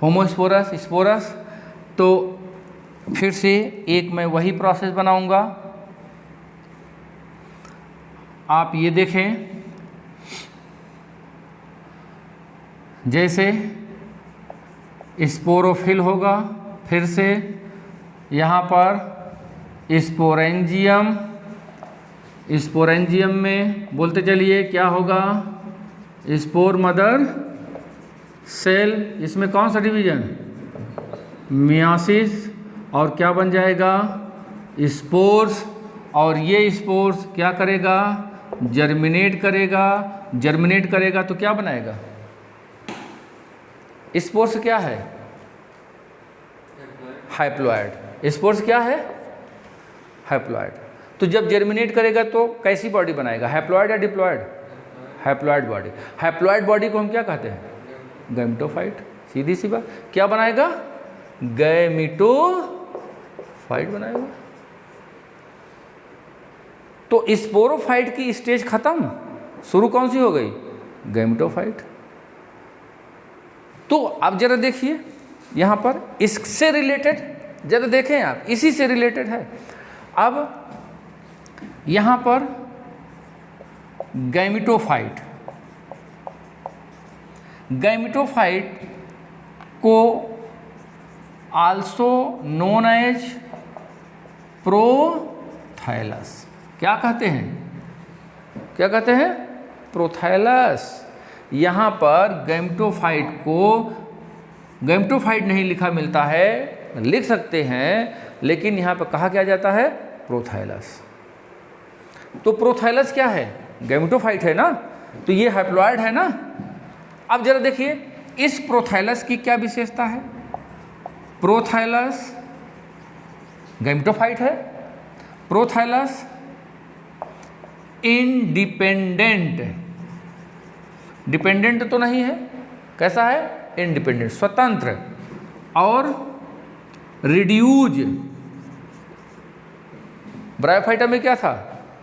होमोस्पोरस, स्पोरस, तो फिर से एक मैं वही प्रोसेस बनाऊंगा। आप ये देखें, जैसे स्पोरोफिल होगा, फिर से यहाँ पर स्पोरेंजियम, स्पोरेंजियम में बोलते चलिए क्या होगा? स्पोर मदर सेल, इसमें कौन सा डिवीजन? मियासिस, और क्या बन जाएगा? स्पोर्स। और ये स्पोर्स क्या करेगा? जर्मिनेट करेगा। जर्मिनेट करेगा तो क्या बनाएगा? स्पोर्स क्या है? हाइप्लॉइड। स्पोर्स क्या है? हाइप्लॉइड। तो जब जर्मिनेट करेगा तो कैसी बॉडी बनाएगा? हैप्लॉइड या diploid? Haploid body. Haploid body को हम क्या कहते हैं? गैमेटोफाइट। सीधी सी बात, क्या बनाएगा? गैमेटोफाइट बनाएगा। तो स्पोरोफाइट की स्टेज खत्म, शुरू कौन सी हो गई? गैमेटोफाइट। तो अब जरा देखिए यहाँ पर इससे रिलेटेड, जरा देखें आप, इसी से रिलेटेड है। अब यहाँ पर गैमेटोफाइट, गैमेटोफाइट को आल्सो नोन एज प्रोथाइलस, क्या कहते हैं, क्या कहते हैं, प्रोथैलस। यहाँ पर गैमेटोफाइट को, गैमेटोफाइट नहीं लिखा मिलता है, लिख सकते हैं, लेकिन यहाँ पर कहा क्या जाता है, प्रोथैलस। तो प्रोथैलस क्या है, गैमेटोफाइट है ना, तो ये हैप्लॉइड है ना। अब जरा देखिए इस प्रोथैलस की क्या विशेषता है, प्रोथैलस गैमेटोफाइट है, प्रोथैलस इंडिपेंडेंट, डिपेंडेंट तो नहीं है, कैसा है, इंडिपेंडेंट, स्वतंत्र, और रिड्यूज। ब्रायोफाइटा में क्या था,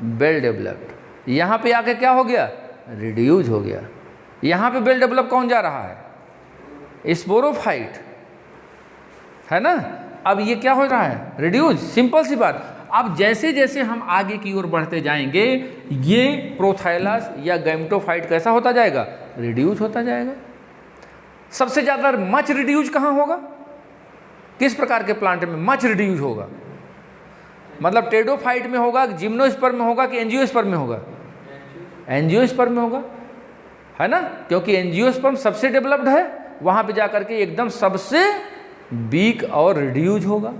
वेल डेवलप्ड, यहाँ पे आके क्या हो गया, रिड्यूज हो गया। यहाँ पे वेल डेवलप कौन जा रहा है, स्पोरोफाइट, है ना। अब ये क्या हो रहा है, रिड्यूज, सिंपल सी बात। अब जैसे जैसे हम आगे की ओर बढ़ते जाएंगे, ये प्रोथैलस या गैमेटोफाइट कैसा होता जाएगा, रिड्यूज होता जाएगा। सबसे ज़्यादा मच रिड्यूज कहाँ होगा, किस प्रकार के प्लांट में मच रिड्यूज होगा, मतलब टेरिडोफाइट में होगा, जिम्नोस्पर्म में होगा कि एंजियोस्पर्म में होगा, एंजियोस्पर्म में होगा, है ना, क्योंकि एंजियोस्पर्म सबसे डेवलप्ड है, वहाँ पे जाकर के एकदम सबसे वीक और रिड्यूज होगा,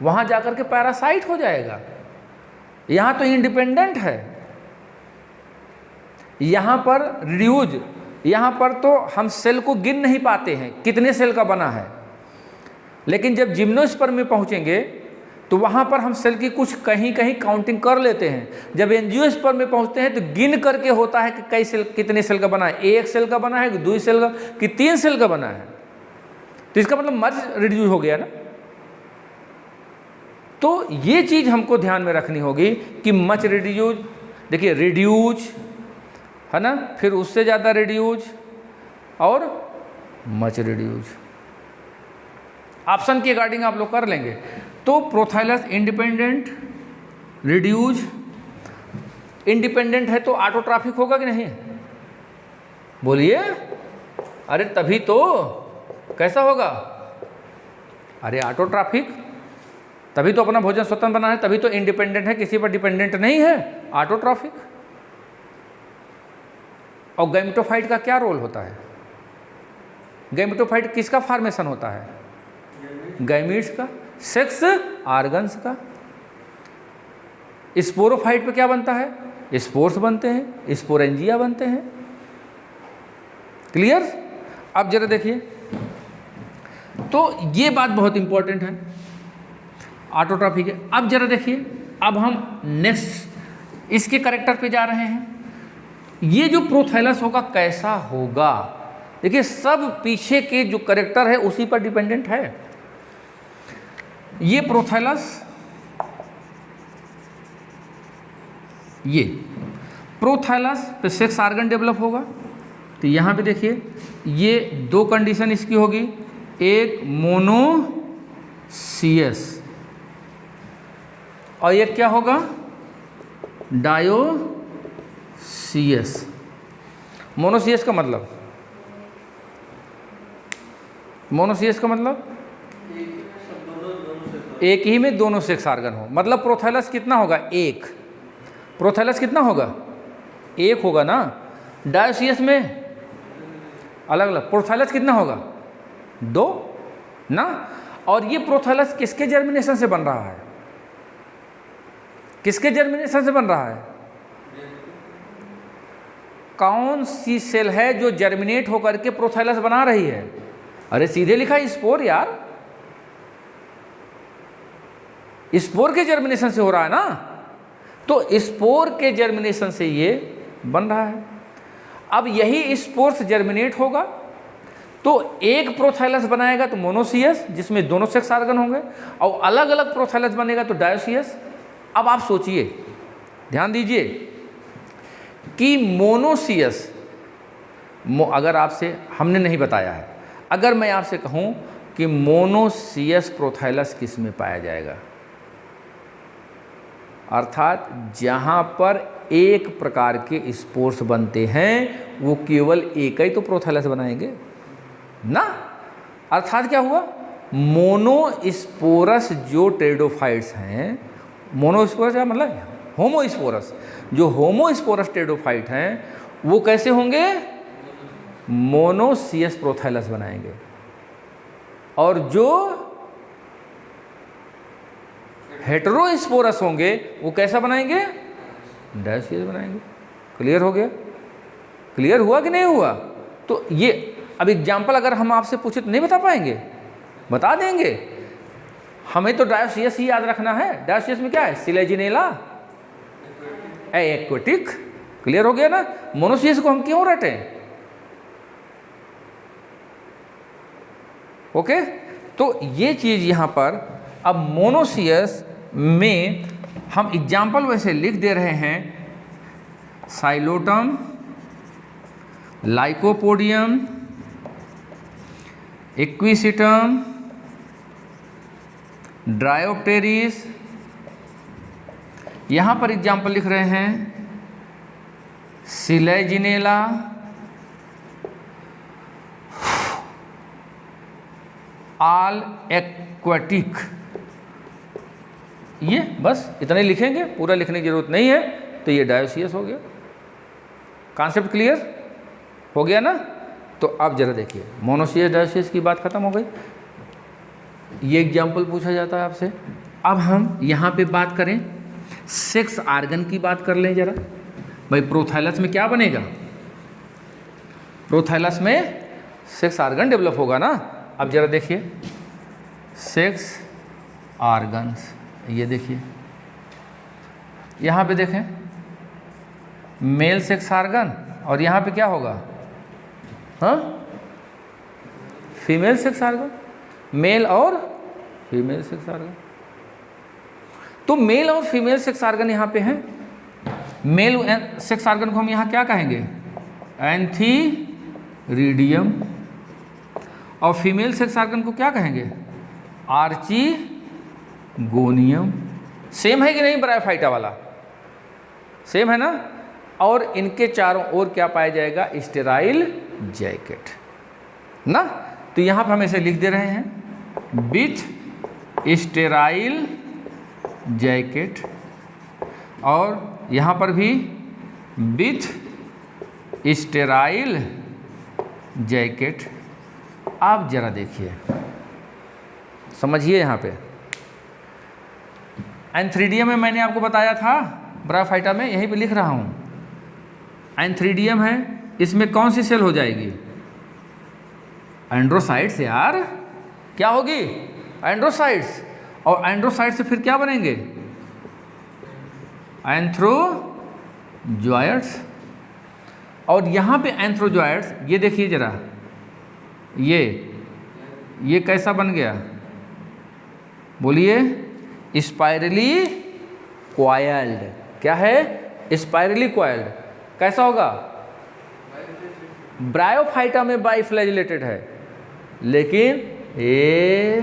वहाँ जाकर के पैरासाइट हो जाएगा। यहाँ तो इंडिपेंडेंट है, यहाँ पर रिड्यूज, यहाँ पर तो हम सेल को गिन नहीं पाते हैं कितने सेल का बना है, लेकिन जब जिम्नोस्पर्म में पहुँचेंगे तो वहाँ पर हम सेल की कुछ कहीं कहीं काउंटिंग कर लेते हैं। जब एंजियोस्पर्म में पहुँचते हैं तो गिन करके होता है कि कई सेल, कितने सेल का बना है, एक सेल का बना है कि 2 सेल का कि 3 सेल का बना है, तो इसका मतलब मच रिड्यूज हो गया ना। तो ये चीज़ हमको ध्यान में रखनी होगी कि मच रिड्यूज, देखिए रिड्यूज है ना, फिर उससे ज़्यादा रिड्यूज और मच रिड्यूज, ऑप्शन के अकॉर्डिंग आप लोग कर लेंगे। तो प्रोथैलस इंडिपेंडेंट, रिड्यूज, इंडिपेंडेंट है तो ऑटोट्रॉफिक होगा कि नहीं, बोलिए, अरे तभी तो, कैसा होगा, अरे ऑटोट्रॉफिक, तभी तो अपना भोजन स्वतंत्र बना है, तभी तो इंडिपेंडेंट है, किसी पर डिपेंडेंट नहीं है, ऑटोट्रॉफिक। और गैमेटोफाइट का क्या रोल होता है, गैमेटोफाइट किसका फॉर्मेशन होता है, गैमीट्स का, सेक्स ऑर्गन्स का। स्पोरोफाइट पे क्या बनता है, स्पोर्स बनते हैं, स्पोरेंजिया बनते हैं, क्लियर। अब जरा देखिए, तो ये बात बहुत इंपॉर्टेंट है, ऑटोट्रॉफिक है। अब जरा देखिए, अब हम नेक्स्ट इसके करेक्टर पे जा रहे हैं। ये जो प्रोथैलस होगा कैसा होगा, देखिए सब पीछे के जो करेक्टर है उसी पर डिपेंडेंट है। ये प्रोथैलस, ये प्रोथैलस पे सेक्स ऑर्गन डेवलप होगा, तो यहाँ पे देखिए ये 2 कंडीशन इसकी होगी, एक मोनोसियस और एक क्या होगा, डायोसियस। मोनोसियस का मतलब, मोनोसियस का मतलब एक ही में दोनों सेक्स ऑर्गन हो, मतलब प्रोथैलस कितना होगा, एक, प्रोथैलस कितना होगा, एक होगा ना। डायोसियस में अलग अलग, प्रोथैलस कितना होगा, 2 ना। और ये प्रोथैलस किसके जर्मिनेशन से बन रहा है, किसके जर्मिनेशन से बन रहा है, कौन सी सेल है जो जर्मिनेट होकर के प्रोथैलस बना रही है, अरे सीधे लिखा है स्पोर यार, स्पोर के जर्मिनेशन से हो रहा है ना, तो स्पोर के जर्मिनेशन से ये बन रहा है। अब यही स्पोर से जर्मिनेट होगा तो एक प्रोथैलस बनाएगा तो मोनोसियस, जिसमें दोनों सेक्स ऑर्गन होंगे, और अलग अलग प्रोथैलस बनेगा तो डायोसियस। अब आप सोचिए, ध्यान दीजिए कि मोनोसियस, अगर आपसे हमने नहीं बताया है, अगर मैं आपसे कहूं कि मोनोसियस प्रोथैलस किस में पाया जाएगा, अर्थात जहाँ पर एक प्रकार के स्पोर्स बनते हैं वो केवल एक ही तो प्रोथैलस बनाएंगे ना। अर्थात क्या हुआ, मोनोस्पोरस जो टेरिडोफाइट्स हैं, मोनोस्पोरस का मतलब होमोस्पोरस। जो होमोस्पोरस टेरिडोफाइट हैं वो कैसे होंगे? मोनोसियस प्रोथाइलस बनाएंगे। और जो हेटेरोस्पोरस होंगे वो कैसा बनाएंगे? डायोसियस बनाएंगे। क्लियर हो गया? क्लियर हुआ कि नहीं हुआ? तो ये अब एग्जाम्पल अगर हम आपसे पूछे तो नहीं बता पाएंगे? बता देंगे। हमें तो डायोसियस ही याद रखना है। डायोसियस में क्या है? Selaginella aquatic. क्लियर हो गया ना? मोनोसियस को हम क्यों रटें? ओके, तो ये चीज यहां पर अब मोनोसियस में हम एग्जाम्पल वैसे लिख दे रहे हैं। Psilotum, lycopodium, equisetum, Dryopteris. यहां पर एग्जाम्पल लिख रहे हैं सिलेजिनेला, ऑल एक्वेटिक। ये बस इतने लिखेंगे, पूरा लिखने की जरूरत नहीं है। तो ये डायोसियस हो गया। कॉन्सेप्ट क्लियर हो गया ना? तो अब जरा देखिए, मोनोसियस डायोसियस की बात खत्म हो गई। ये एग्जाम्पल पूछा जाता है आपसे। अब हम यहाँ पे बात करें सेक्स आर्गन की बात कर लें जरा। भाई प्रोथाइलस में क्या बनेगा? प्रोथाइलस में सेक्स आर्गन डेवलप होगा ना। अब जरा देखिए सेक्स आर्गन्स, ये देखिए यहाँ पे देखें मेल सेक्स आर्गन, और यहाँ पे क्या होगा? हाँ, फीमेल सेक्स आर्गन। मेल और फीमेल सेक्स आर्गन। तो मेल और फीमेल सेक्स आर्गन यहाँ पे हैं। मेल सेक्स आर्गन को हम यहाँ क्या कहेंगे? एंथीरिडियम। और फीमेल सेक्स आर्गन को क्या कहेंगे? आर्चिगोनियम। सेम है कि नहीं? ब्रायोफाइटा वाला सेम है ना? और इनके चारों ओर क्या पाया जाएगा? स्टेराइल जैकेट ना। तो यहाँ पर हम इसे लिख दे रहे हैं विथ स्टेराइल जैकेट, और यहाँ पर भी विथ स्टेराइल जैकेट। आप जरा देखिए, समझिए यहाँ पे एंथ्रीडियम में मैंने आपको बताया था ब्रायोफाइटा में, यहीं पे लिख रहा हूँ। एंथ्रीडियम है, इसमें कौन सी सेल हो जाएगी? एंड्रोसाइट्स यार। क्या होगी? एंड्रोसाइट्स। और एंड्रोसाइट्स से फिर क्या बनेंगे? एंथ्रोजॉयट्स। और यहाँ पे एंथ्रोजॉयट्स, ये देखिए जरा, ये कैसा बन गया? बोलिए। Spirally coiled. क्या है? Spirally coiled. कैसा होगा? ब्रायोफाइटा में बाइफ्लैजिलेटेड है, लेकिन ये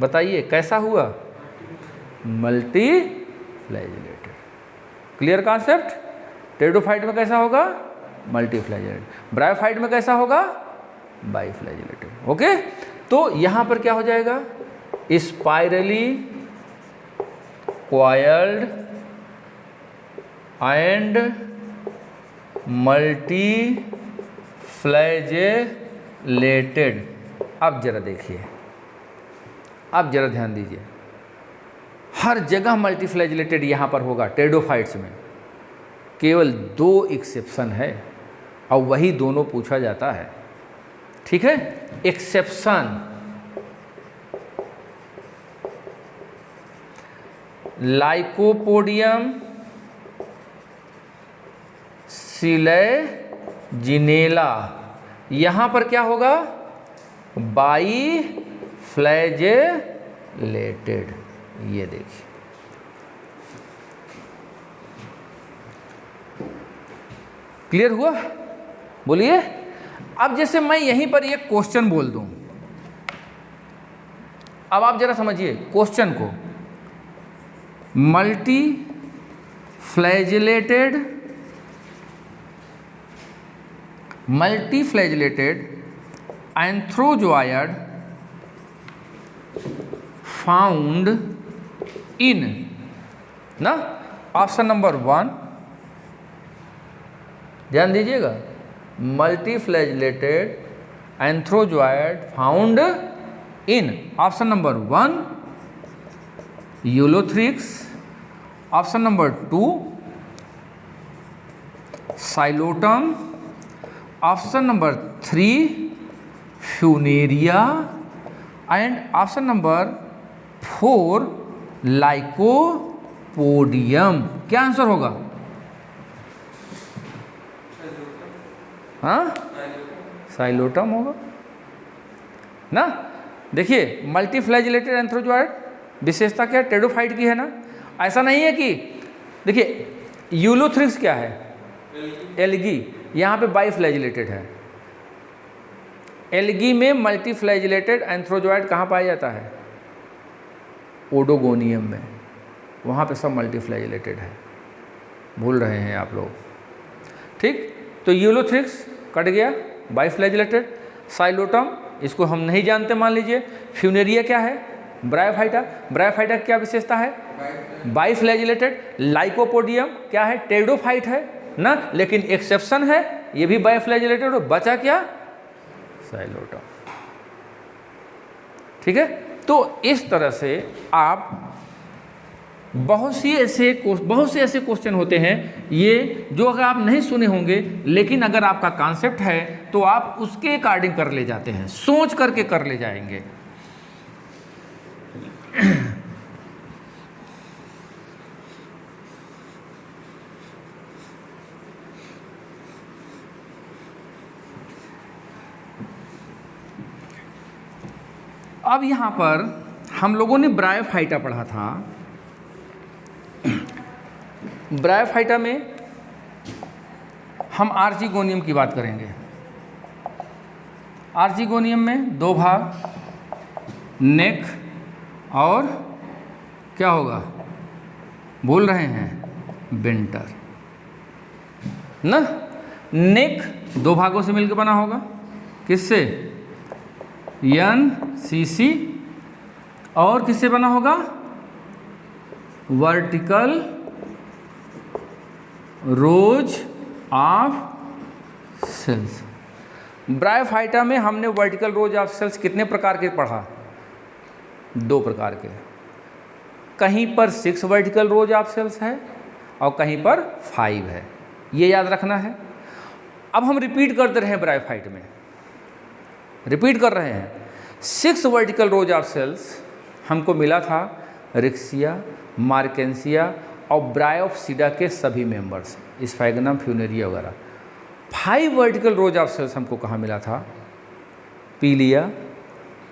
बताइए कैसा हुआ? Multi flagellated. Clear concept? Pteridophyte में कैसा होगा? Multi flagellated. ब्रायोफाइट में कैसा होगा? बाइफ्लैजिलेटेड। ओके, तो यहां पर क्या हो जाएगा? Spirally coiled and multi flagellated. अब जरा देखिए, अब जरा ध्यान दीजिए, हर जगह मल्टी फ्लैजिलेटेड यहाँ पर होगा टेरिडोफाइट्स में। केवल 2 एक्सेप्शन है, और वही दोनों पूछा जाता है। ठीक है? Exception lycopodium, Selaginella. यहाँ पर क्या होगा? बाइफ्लैजिलेटेड। ये देखिए, क्लियर हुआ? बोलिए। अब जैसे मैं यहीं पर एक क्वेश्चन बोल दूं, अब आप जरा समझिए क्वेश्चन को। Multiflagellated antherozoid found in ना ऑप्शन नंबर 1, ध्यान दीजिएगा, multiflagellated antherozoid found in option number 1 Ulothrix, option number 2 Psilotum, option number 3 Funaria and option number 4 Lycopodium. क्या आंसर होगा? हाँ, साइलोटम होगा ना। देखिए मल्टीफ्लैजिलेटेड एंथ्रोजॉयड विशेषता क्या है? टेरिडोफाइट की है ना। ऐसा नहीं है कि, देखिए यूलोथ्रिक्स क्या है? एल्गी, यहाँ पे बाइफ्लैजिलेटेड है। एल्गी में मल्टीफ्लैजिलेटेड एंथ्रोजॉयड कहाँ पाया जाता है? ओडोगोनियम में, वहाँ पे सब मल्टीफ्लैजिलेटेड है। भूल रहे हैं आप लोग, ठीक। तो यूलोथ्रिक्स कट गया, बाइफ्लैजिलेटेड। साइलोटम इसको हम नहीं जानते मान लीजिए। फ्यूनेरिया क्या है? ब्रायोफाइटा। ब्रायोफाइटा क्या विशेषता है? बाइफ्लैजिलेटेड। लाइकोपोडियम क्या है? टेरिडोफाइट है ना, लेकिन एक्सेप्शन है, ये भी बाइफ्लैजिलेटेड। बचा क्या? साइलोटम, ठीक है। तो इस तरह से आप बहुत से ऐसे क्वेश्चन होते हैं ये, जो अगर आप नहीं सुने होंगे, लेकिन अगर आपका कॉन्सेप्ट है तो आप उसके अकॉर्डिंग कर ले जाते हैं, सोच करके कर ले जाएंगे। अब यहाँ पर हम लोगों ने ब्रायोफाइटा पढ़ा था। ब्रायोफाइटा में हम आर्चिगोनियम की बात करेंगे। आर्चिगोनियम में 2 भाग, नेक और क्या होगा? भूल रहे हैं? वेंटर ना। नेक 2 भागों से मिलकर बना होगा, किससे? एनसीसी, और किससे बना होगा? Vertical rows of cells. Bryophyta में हमने वर्टिकल रोज ऑफ सेल्स कितने प्रकार के पढ़ा? 2 प्रकार के। कहीं पर 6 वर्टिकल रोज ऑफ सेल्स है और कहीं पर 5 है, ये याद रखना है। अब हम रिपीट करते रहे, ब्रायोफाइट में रिपीट कर रहे हैं। 6 वर्टिकल रोज ऑफ सेल्स हमको मिला था रिक्सिया, मार्केंसिया और ब्रायोप्सिडा के सभी मेंबर्स, स्फैगनम, फ्यूनेरिया वगैरह। 5 वर्टिकल रोज ऑफ सेल्स हमको कहाँ मिला था? पीलिया,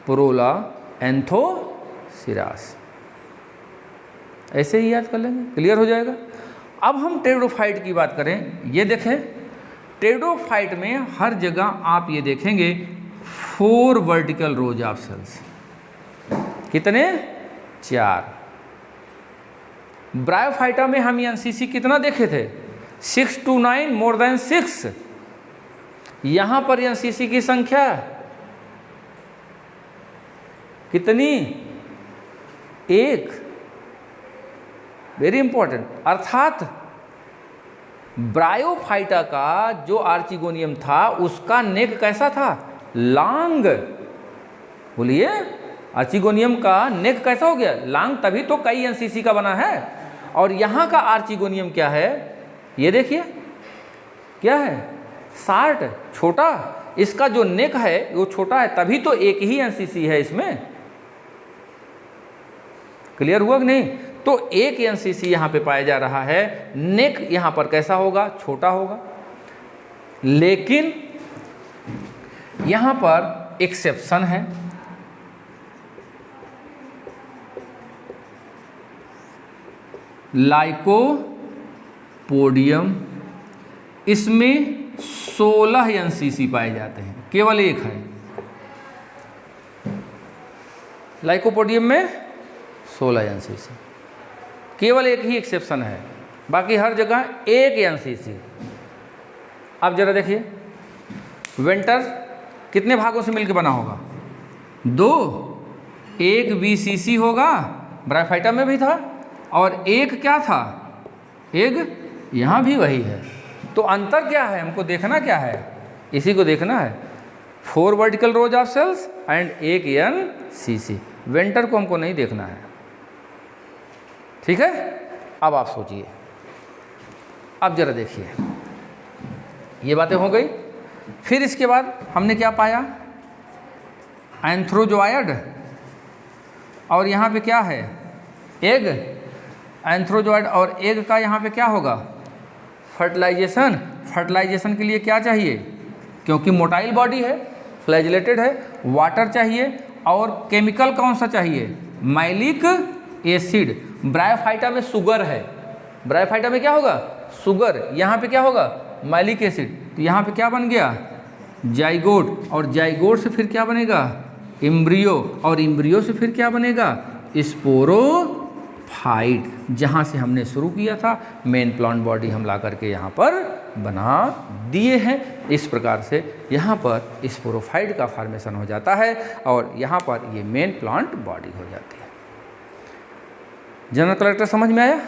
प्रोला, एंथोसिरास। ऐसे ही याद कर लेंगे, क्लियर हो जाएगा। अब हम टेरिडोफाइट की बात करें, ये देखें, टेरिडोफाइट में हर जगह आप ये देखेंगे 4 वर्टिकल रोज ऑफ सेल्स। कितने? 4। ब्रायोफाइटा में हम एनसीसी कितना देखे थे? 6 to 9, मोर देन 6। यहां पर एनसीसी की संख्या कितनी? 1। Very important. अर्थात ब्रायोफाइटा का जो आर्चिगोनियम था उसका नेक कैसा था? लॉन्ग। बोलिए, आर्चिगोनियम का नेक कैसा हो गया? लॉन्ग, तभी तो कई एनसीसी का बना है। और यहाँ का आर्चिगोनियम क्या है? ये देखिए क्या है? शार्ट, छोटा। इसका जो नेक है वो छोटा है, तभी तो एक ही एनसीसी है इसमें। क्लियर हुआ कि नहीं? तो एक एनसीसी यहाँ पे पाया जा रहा है, नेक यहाँ पर कैसा होगा? छोटा होगा। लेकिन यहाँ पर एक्सेप्शन है। लाइकोपोडियम, इसमें 16 एनसीसी पाए जाते हैं, केवल एक है। लाइकोपोडियम में 16 एनसीसी, केवल एक ही एक्सेप्शन है, बाकी हर जगह एक एनसीसी। अब जरा देखिए, वेंटर कितने भागों से मिलकर बना होगा? 2। एक बीसीसी होगा, ब्रायोफाइटा में भी था, और एक क्या था, एक यहाँ भी वही है। तो अंतर क्या है, हमको देखना क्या है, इसी को देखना है। 4 vertical rows of cells and एक एनसीसी। वेंटर को हमको नहीं देखना है, ठीक है। अब आप सोचिए, अब जरा देखिए, ये बातें हो गई। फिर इसके बाद हमने क्या पाया, एंथ्रोजोआयड, और यहाँ पे क्या है, एग। एंथ्रोजोआयड और एग का यहाँ पे क्या होगा, फर्टिलाइजेशन। फर्टिलाइजेशन के लिए क्या चाहिए, क्योंकि मोटाइल बॉडी है, फ्लैजिलेटेड है, वाटर चाहिए, और केमिकल कौन सा चाहिए, माइलिक एसिड। ब्रायोफाइटा में शुगर है, ब्रायोफाइटा में क्या होगा, शुगर। यहाँ पे क्या होगा, माइलिक एसिड। तो यहाँ पे क्या बन गया, जाइगोट, और जाइगोट से फिर क्या बनेगा, एम्ब्रियो, और एम्ब्रियो से फिर क्या बनेगा, स्पोरोफाइट। जहाँ से हमने शुरू किया था, मेन प्लांट बॉडी हम ला करके यहाँ पर बना दिए हैं। इस प्रकार से यहाँ पर स्पोरोफाइट का फॉर्मेशन हो जाता है, और यहाँ पर ये मेन प्लांट बॉडी हो जाती है। जनरल कलेक्टर समझ में आया,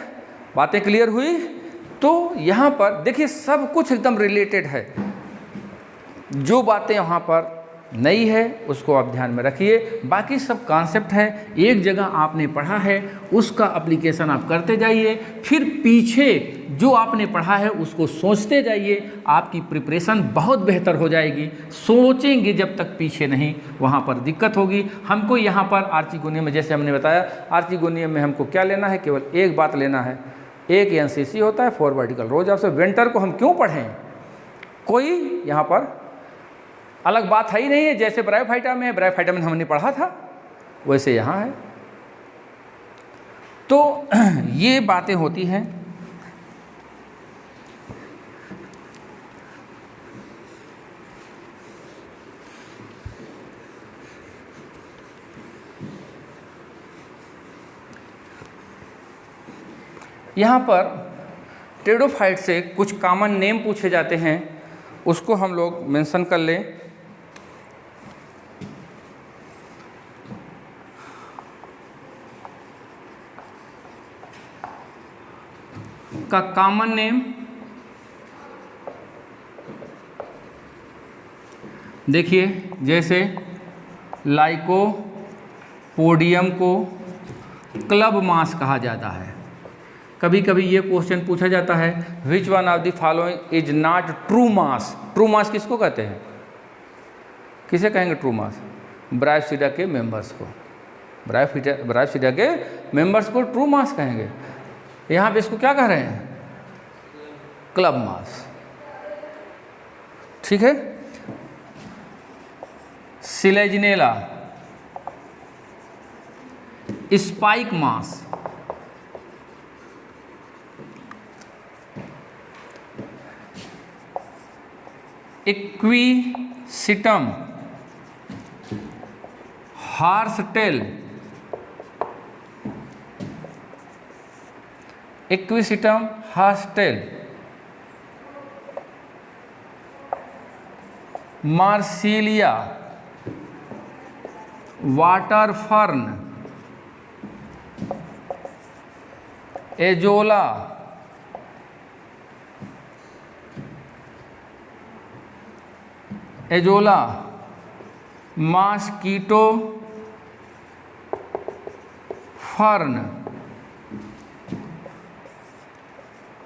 बातें क्लियर हुई। तो यहाँ पर देखिए, सब कुछ एकदम रिलेटेड है। जो बातें यहाँ पर नई है उसको आप ध्यान में रखिए, बाकी सब कॉन्सेप्ट है, एक जगह आपने पढ़ा है उसका एप्लीकेशन आप करते जाइए, फिर पीछे जो आपने पढ़ा है उसको सोचते जाइए, आपकी प्रिपरेशन बहुत बेहतर हो जाएगी। सोचेंगे जब तक पीछे नहीं, वहाँ पर दिक्कत होगी। हमको यहाँ पर आर्चिगोनियम में, जैसे हमने बताया, आर्चिगोनियम में हमको क्या लेना है, केवल एक बात लेना है, एक एनसीसी होता है, 4 vertical rows of cells. Venter को हम क्यों पढ़ें, कोई यहाँ पर अलग बात है ही नहीं है। जैसे ब्रायोफाइटा में है, ब्रायोफाइटा में हमने पढ़ा था, वैसे यहाँ है। तो ये बातें होती हैं। यहाँ पर टेरिडोफाइट से कुछ कॉमन नेम पूछे जाते हैं, उसको हम लोग मेंशन कर लें। का कॉमन नेम देखिए, जैसे लाइकोपोडियम को क्लब मास कहा जाता है। कभी कभी ये क्वेश्चन पूछा जाता है, which one of the following is not true moss. True moss किसको कहते हैं, किसे कहेंगे ट्रू मास, ब्रायोफिटा के मेंबर्स को, ब्रायोफिटा के मेंबर्स को ट्रू मास कहेंगे। यहाँ पे इसको क्या कह रहे हैं, क्लब मास, ठीक है। Selaginella spike moss, Equisetum horsetail, Equisetum horsetail, Marsilea water fern, Azolla, Azolla, mosquito fern,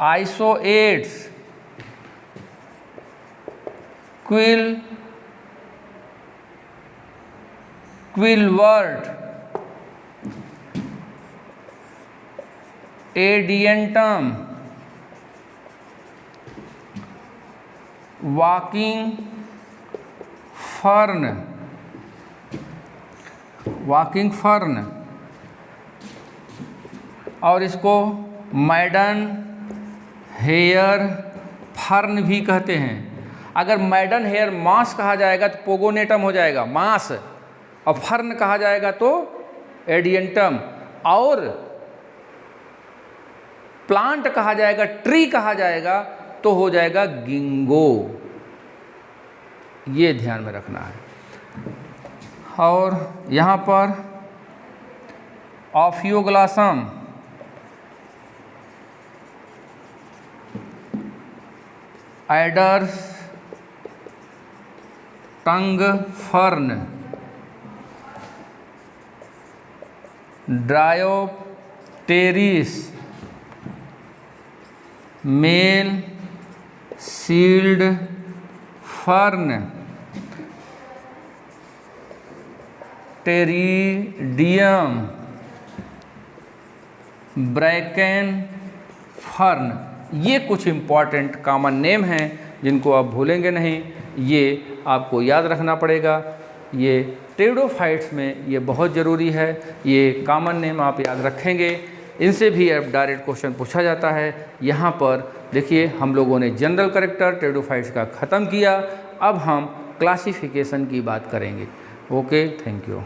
Isoetes, quillwort, Adiantum, walking fern, और इसको मैडन हेयर फर्न भी कहते हैं। अगर मैडन हेयर मास कहा जाएगा तो पोगोनेटम हो जाएगा, मास, और फर्न कहा जाएगा तो एडियंटम, और प्लांट कहा जाएगा, ट्री कहा जाएगा तो हो जाएगा गिंगो। ये ध्यान में रखना है। और यहाँ पर Ophioglossum, adder's tongue fern, Dryopteris, male shield fern, Pteridium, bracken fern. ये कुछ इम्पॉर्टेंट कॉमन नेम हैं जिनको आप भूलेंगे नहीं, ये आपको याद रखना पड़ेगा। ये टेरिडोफाइट्स में ये बहुत ज़रूरी है, ये कॉमन नेम आप याद रखेंगे, इनसे भी अब डायरेक्ट क्वेश्चन पूछा जाता है। यहाँ पर देखिए हम लोगों ने जनरल कैरेक्टर टेरिडोफाइट्स का ख़त्म किया, अब हम क्लासिफिकेशन की बात करेंगे। Okay, thank you.